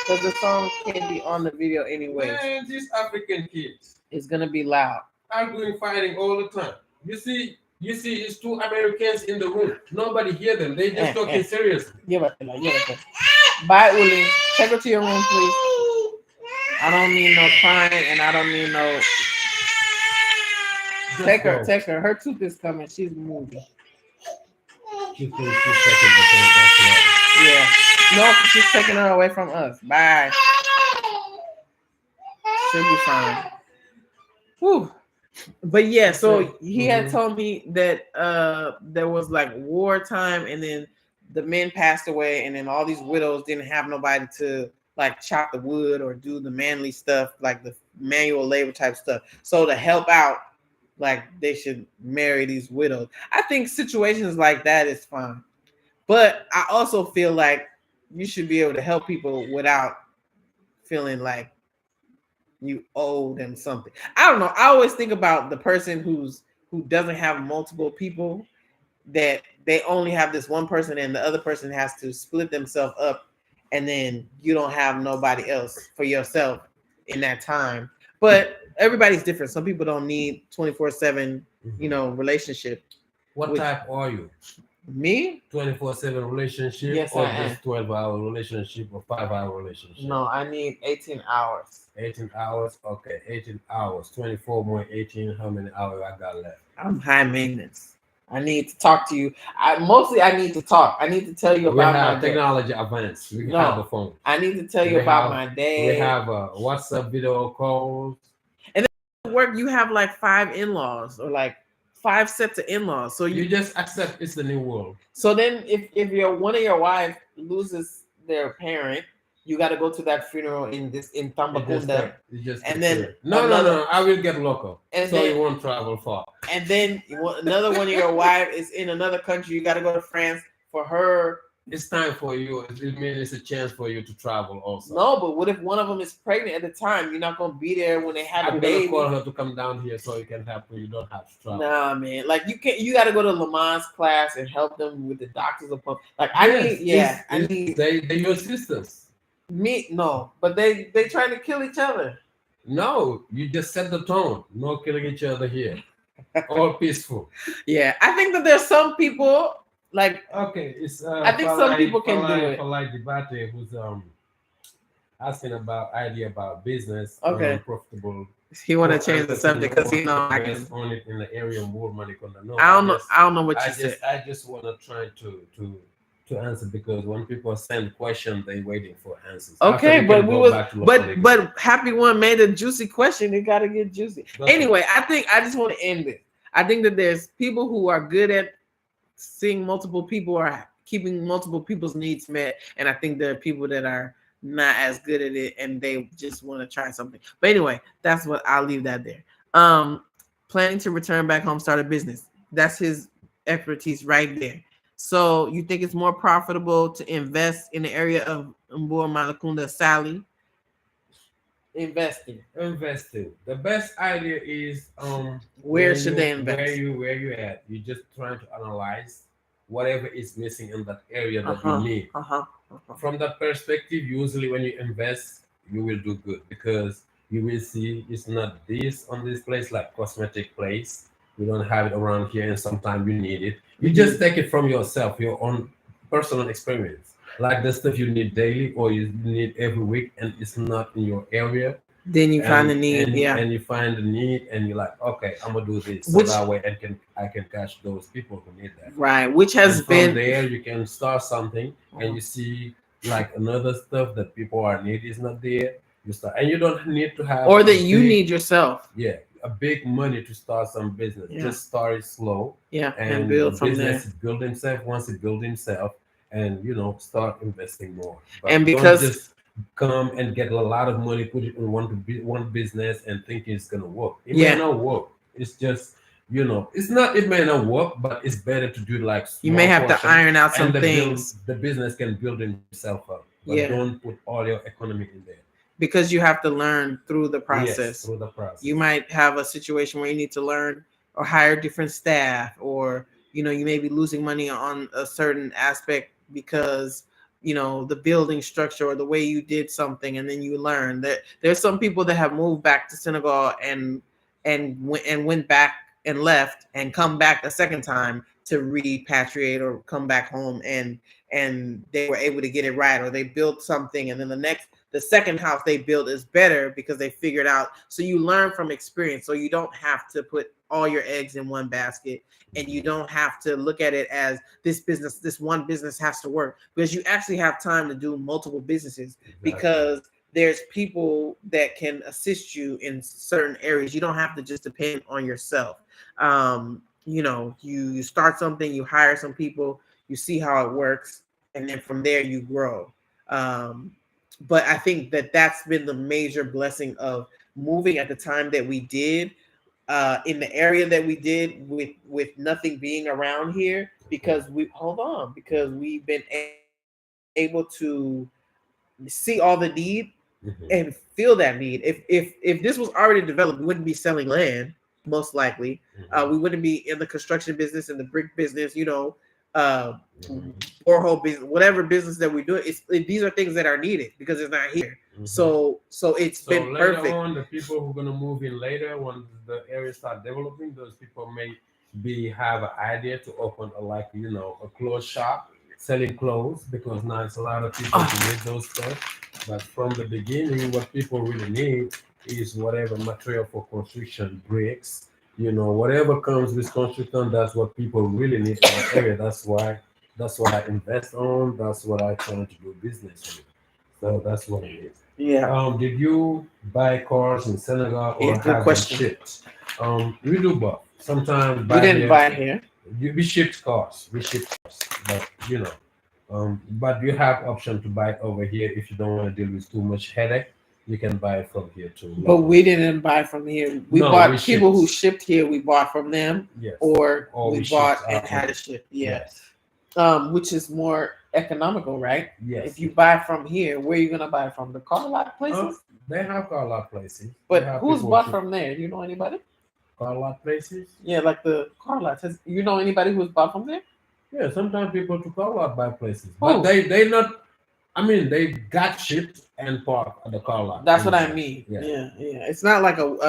Because the song can't be on the video anyway. Man, these African kids. It's gonna be loud. Arguing, fighting all the time. You see, it's two Americans in the room. Nobody hear them. They just talking seriously. Give it. Bye, Uli. Take her to your room, please. I don't need no crying, and I don't need no. Take her. Her tooth is coming. She's moving. She thinks she's taking the thing. That's right. Yeah. No, she's taking her away from us. Bye. She'll be fine. Whew. But yeah, so he had told me that there was like wartime, and then the men passed away, and then all these widows didn't have nobody to like chop the wood or do the manly stuff, like the manual labor type stuff. So to help out, like they should marry these widows. I think situations like that is fine. But I also feel like you should be able to help people without feeling like you owe them something. I don't know. I always think about the person who doesn't have multiple people, that they only have this one person and the other person has to split themselves up, and then you don't have nobody else for yourself in that time. But everybody's different. Some people don't need 24/7, relationship. What type are you? Me? 24/7 relationship, Yes, or I am. just 12-hour relationship or 5-hour relationship? No, I need 18 hours. 18 hours. Okay, 18 hours. 24 more 18. How many hours I got left? I'm high maintenance. I need to talk to you. I need to talk. I need to tell you We about have my day. technology advance. We No. have the phone. I need to tell you We about have- my day. We have WhatsApp video calls. Work. You have like 5 in-laws or like 5 sets of in-laws. So You just accept it's the new world. So then, if one of your wife loses their parent, you got to go to that funeral in Tambakunda, and then no. I will get local, and so then- you won't travel far. and then another one of your wife is in another country. You got to go to France for her. It's time for you. It means it's a chance for you to travel also. No, but what if one of them is pregnant at the time? You're not gonna be there when they have I'm a gonna baby. call her to come down here so you can help her. You don't have to travel. Nah, man. Like you can't. You got to go to Lamont's class and help them with the doctor's appointment. Like Yes, I need. They're your sisters. Me no, but they trying to kill each other. No, you just set the tone. No killing each other here. All peaceful. Yeah, I think that there's some people like Okay, it's I think some people can do it. For like debate who's asking about idea about business. Okay. Profitable. he want to change the subject because he know I can. Invest on it in the area more money. No, I don't know what you said. I just want to try to answer because when people send questions, they waiting for answers. Okay, After but can we go was back to local but Happy One made a juicy question. It got to get juicy. Okay. Anyway, I just want to end it. I think that there's people who are good at seeing multiple people or keeping multiple people's needs met, and I think there are people that are not as good at it and they just want to try something. But anyway, that's what I'll leave that there. Planning to return back home, start a business. That's his expertise right there. So you think it's more profitable to invest in the area of Mbua Malakunda, Sally? Investing. The best idea is Where should they invest? Where you at? You're just trying to analyze whatever is missing in that area that you need. From that perspective, usually when you invest, you will do good because you will see it's not this on this place like cosmetic place. We don't have it around here, and sometimes you need it. You just take it from yourself, your own personal experience, like the stuff you need daily or you need every week, and it's not in your area. Then you find the need, and you find the need, and you're like, okay, I'm gonna do this, so that way I can catch those people who need that. Right, which has and been from there you can start something, and you see like another stuff that people are need is not there. You start, and you don't need to have or that you need yourself. Yeah, a big money to start some business. Just start it slow. Yeah, and build the from business there. Build himself. Once it build himself, and start investing more. But and because don't just come and get a lot of money, put it in one business, and think it's gonna work. It may not work. It's just it's not. It may not work, but it's better to do like you may have to iron out some things. The business can build himself up, but don't put all your economy in there. Because you have to learn through the process. Yes, through the process. You might have a situation where you need to learn or hire different staff, or you may be losing money on a certain aspect because the building structure or the way you did something, and then you learn that there's some people that have moved back to Senegal and went back and left and come back a second time to repatriate or come back home, and they were able to get it right, or they built something and then the second house they built is better because they figured out. So you learn from experience. So you don't have to put all your eggs in one basket, and you don't have to look at it as this one business has to work, because you actually have time to do multiple businesses because there's people that can assist you in certain areas. You don't have to just depend on yourself. You start something, you hire some people, you see how it works, and then from there you grow. But I think that that's been the major blessing of moving at the time that we did, in the area that we did, with nothing being around here, because we've been able to see all the need and feel that need. If this was already developed, we wouldn't be selling land, most likely. We wouldn't be in the construction business, in the brick business, borehole business, whatever business that we do. These are things that are needed because it's not here. So it's been later perfect. on, the people who are going to move in later, when the area start developing, those people may have an idea to open a clothes shop selling clothes, because now it's a lot of people who need those stuff. But from the beginning, what people really need is whatever material for construction, bricks, whatever comes with construction. That's what people really need in the area. That's what I invest on. That's what I try to do business with. So that's what it is. Yeah. Did you buy cars in Senegal or Yeah, good have question. them shipped? We do both. Sometimes We didn't buy here. we shipped cars. But but you have option to buy it over here if you don't want to deal with too much headache. You can buy it from here too. But we didn't buy from here. We No, bought we people shipped. who shipped here. We bought from them, Yes. or Or we we bought shipped and out had from- it shipped. Yeah. Yes. Which is more economical, right? Yes. If you buy from here, where are you gonna buy from? The car lot places? They have car lot places. But They have who's people bought who- from there? You know anybody? car lot places? Yeah, like the car lots. You know anybody who's bought from there? Yeah, sometimes people to car lot buy places, Who? but they not. I mean, they got shipped and parked at the car lot. That's what I mean. Yeah. Yeah. It's not like a what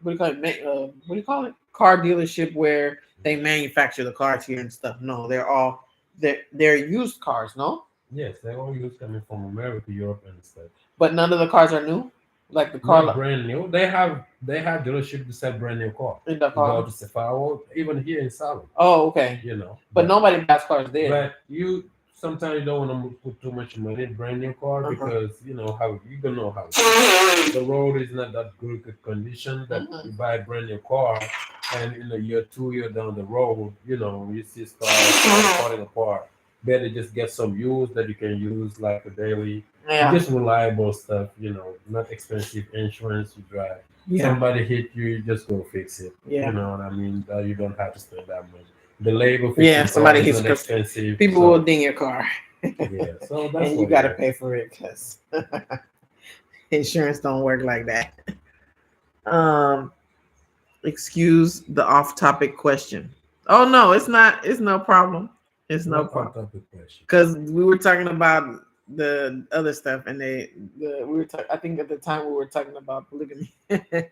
do you call it? What do you call it? Car dealership where they manufacture the cars here and stuff. No, they're used cars. No, Yes, they all use coming from America, Europe, and stuff. but none of the cars are new. Like the car Not lot brand new. They have dealership to sell brand new car. in the You go car. to Sephora, even here in Salem, Oh, okay. But nobody buys cars there. But you sometimes you don't want to put too much money in brand new car because how you don't know how the road is not that good condition that you buy a brand new car and in a year, 2 year down the road, you see cars falling apart. Better just get some used that you can use like a daily, just reliable stuff. Not expensive insurance. You drive. Somebody hit you, you just go fix it. Yeah. You know what I mean? You don't have to spend that much. The labor fixing somebody cars hits is not expensive. People will ding your car. Yeah, so that's And you got to pay for it because insurance don't work like that. Excuse the off-topic question. Oh no, it's not. It's no problem. It's no problem. Because we were talking about the other stuff, and I think at the time we were talking about polygamy.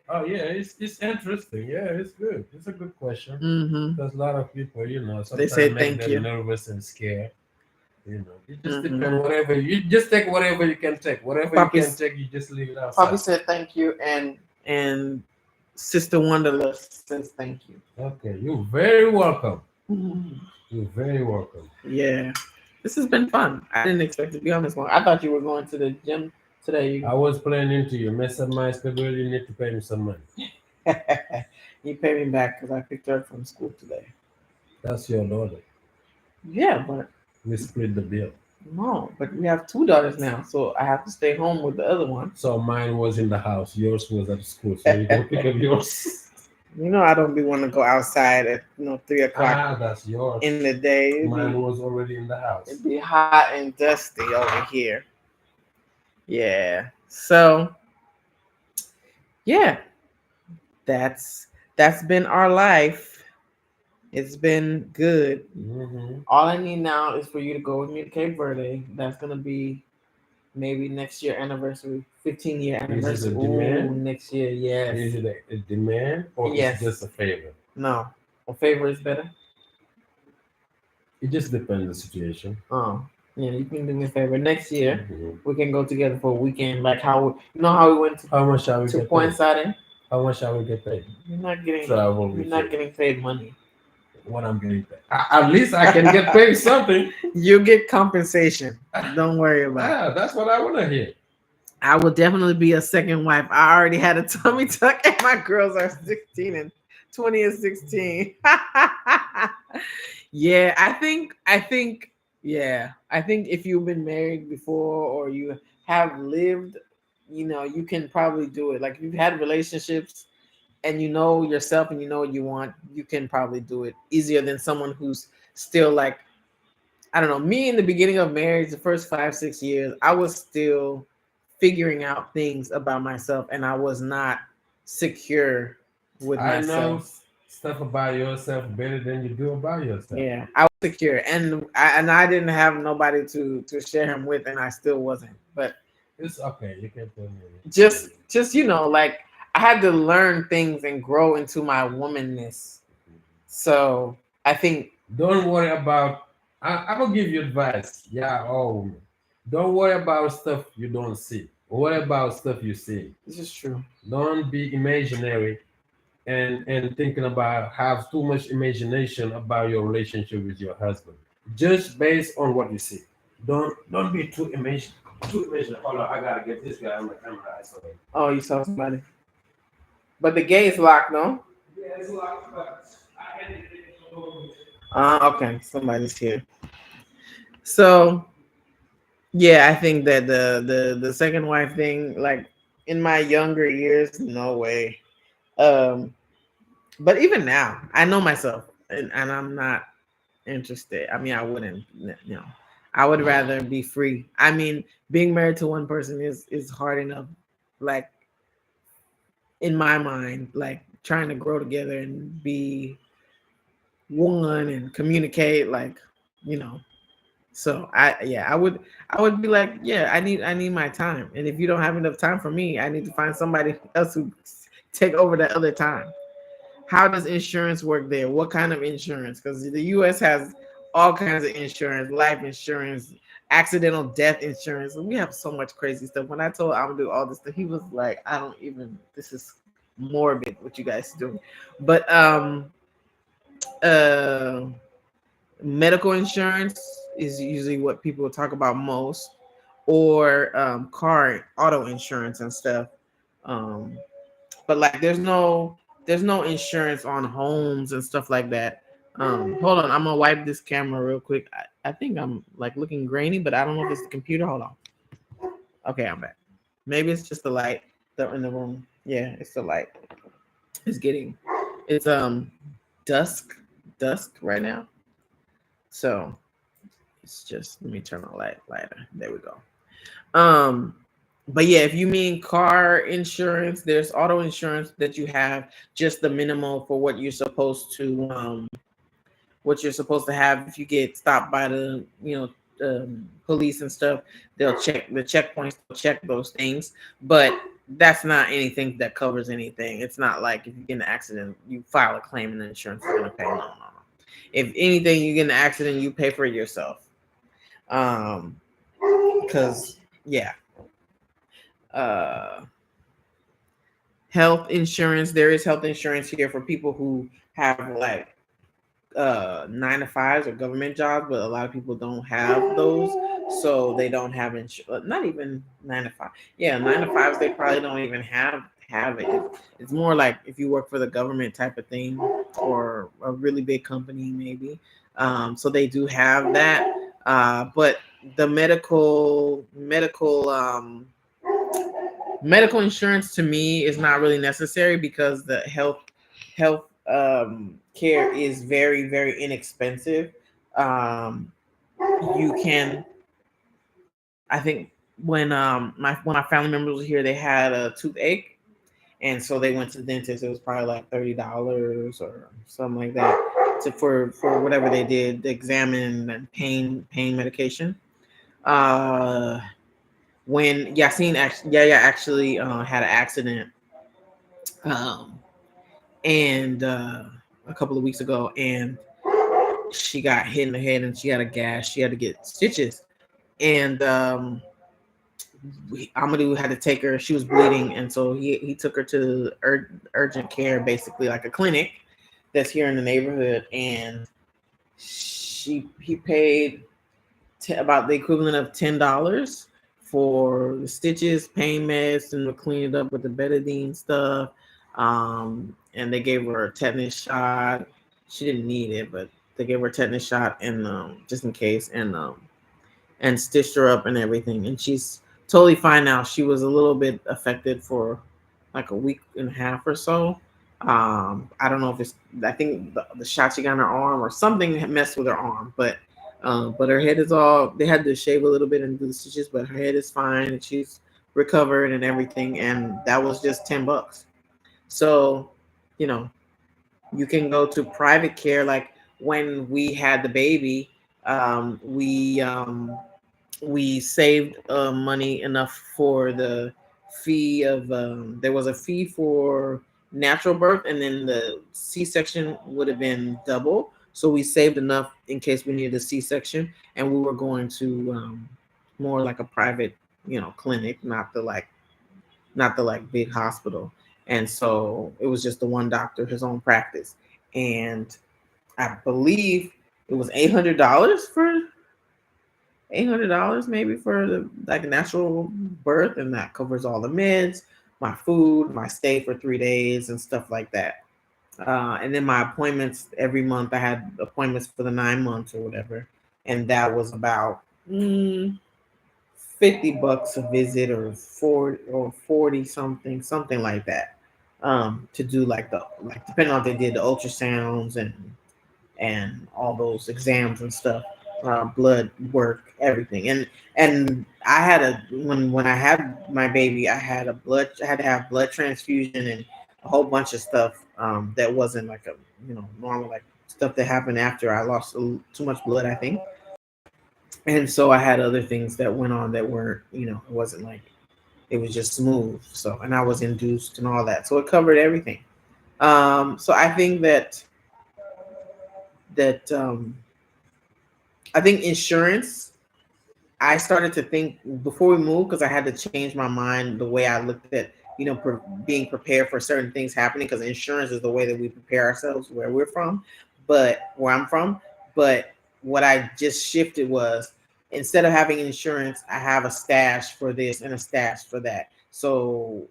Oh yeah, it's interesting. Yeah, it's good. It's a good question. Because a lot of people, sometimes They say make thank them you. nervous and scared. It just depends. Whatever you just take, whatever you can take. Whatever you can take, you just leave it outside. Poppy said thank you, and Sister Wonderlust says thank you. Okay, you're very welcome. You're very welcome. Yeah, this has been fun. I didn't expect to be on this long. I thought you were going to the gym today. I was planning to. You mess up my schedule. You need to pay me some money. You pay me back because I picked her up from school today. That's your daughter. Yeah, but We split the bill. no, but we have 2 daughters now, so I have to stay home with the other one. So mine was in the house. Yours was at school. So you go pick up yours. I don't be want to go outside at 3:00 That's yours. in the day. Mine was already in the house. It'd be hot and dusty over here. Yeah. So yeah, that's been our life. It's been good. All I need now is for you to go with me to Cape Verde. That's gonna be maybe next year anniversary, 15-year anniversary. Is it a demand? Ooh, next year, yes. Is it a demand or Yes. is it just a favor? No, a favor is better. It just depends on the situation. Oh, yeah, you can do me a favor. Next year Mhm. we can go together for a weekend, like how we went to How much shall we get Point paid? Sade. How much shall we get paid? You're not getting Travel. you're with not you. getting paid money. What I'm getting paid. At least I can get paid something. You get compensation. Don't worry about it. That's what I want to hear. I will definitely be a second wife. I already had a tummy tuck, and my girls are 16 and 20 and 16. Yeah, I think if you've been married before or you have lived, you can probably do it. Like if you've had relationships and you know yourself and you know what you want, you can probably do it easier than someone who's still like, I don't know. Me in the beginning of marriage, the first 5-6 years, I was still figuring out things about myself and I was not secure with I know myself. stuff about yourself better than you do about yourself. Yeah, I was secure, and I didn't have nobody to share him with, and I still wasn't. But It's okay. You can tell me. just like I had to learn things and grow into my womanness. So I think Don't worry about. I will give you advice. Yeah. Oh, don't worry about stuff you don't see. Worry about stuff you see. this is true. Don't be imaginary and thinking about have too much imagination about your relationship with your husband. Just based on what you see. Don't be too imagine. Too imagine. Hold on, I gotta get this guy on the camera. I saw him. Oh, you saw somebody. But the gate is locked, no? Yeah, it's locked, but I had it. Okay, somebody's here. So yeah, I think that the second wife thing, like in my younger years, no way. Um, but even now, I know myself, and I'm not interested. I mean, I wouldn't, I would rather be free. I mean, being married to one person is hard enough. Like in my mind, like trying to grow together and be one and communicate, like you know. So I would be like, yeah, I need my time. And if you don't have enough time for me, I need to find somebody else who take over that other time. How does insurance work there? What kind of insurance? Because the US has all kinds of insurance, life insurance, accidental death insurance. We have so much crazy stuff. When I told I'm gonna do all this stuff, he was like, I don't even this is morbid what you guys do. But uh medical insurance is usually what people talk about most, or car auto insurance and stuff. Um, but like there's no insurance on homes and stuff like that. Hold on, I'm gonna wipe this camera real quick. I think I'm like looking grainy, but I don't know if it's the computer. Hold on. Okay, I'm back. Maybe it's just the light in the room. Yeah, it's the light. It's dusk right now. So it's just let me turn on light lighter. There we go. Um, but yeah, if you mean car insurance, there's auto insurance that you have just the minimal for what you're supposed to have. If you get stopped by the police and stuff, they'll check the checkpoints, they'll check those things, but that's not anything that covers anything. It's not like if you get in an accident, you file a claim and the insurance is going to pay. No. If anything, you get in an accident, you pay for it yourself. Because yeah. Health insurance. There is health insurance here for people who have like 9 to 5s or government jobs, but a lot of people don't have those, so they don't have insurance. Not even 9 to 5. Yeah, 9 to 5s. They probably don't even have it. It's more like if you work for the government type of thing or a really big company, maybe. So they do have that, but the medical insurance to me is not really necessary because the health care is very, very inexpensive. You can, I think when my family members were here, they had a toothache, and so they went to the dentist. It was probably like $30 or something like that for whatever they did, the examine and pain medication. When Yasin actually had an accident, and a couple of weeks ago, and she got hit in the head and she had a gash. She had to get stitches, and Amadou had to take her. She was bleeding, and so he took her to urgent care, basically like a clinic that's here in the neighborhood, and he paid about the equivalent of $10 for the stitches, pain meds, and we cleaned it up with the betadine stuff. And they gave her a tetanus shot. She didn't need it, but they gave her a tetanus shot and just in case, and stitched her up and everything. And she's totally fine now. She was a little bit affected for like a week and a half or so. I don't know if I think the shot she got in her arm or something messed with her arm, but her head is they had to shave a little bit and do the stitches, but her head is fine and she's recovered and everything. And that was just $10. So, you can go to private care. Like when we had the baby, we saved money enough for the fee of there was a fee for natural birth, and then the C-section would have been double. So we saved enough in case we needed a C-section, and we were going to more like a private, clinic, not the big hospital. And so it was just the one doctor, his own practice, and I believe it was $800 maybe for the natural birth, and that covers all the meds, my food, my stay for 3 days, and stuff like that. And then my appointments every month. I had appointments for the 9 months or whatever, and that was about $50 a visit, or 40 something like that. To do depending on if they did the ultrasounds and all those exams and stuff, blood work, everything. And I had when I had my baby, I had to have blood transfusion and a whole bunch of stuff that wasn't like a normal, like stuff that happened after I lost too much blood, I think. And so I had other things that went on that weren't, it wasn't like it was just smooth. So, and I was induced and all that, so it covered everything. So I think that I think insurance, I started to think before we moved, because I had to change my mind, the way I looked at, being prepared for certain things happening, because insurance is the way that we prepare ourselves where I'm from. But what I just shifted was, instead of having insurance, I have a stash for this and a stash for that. So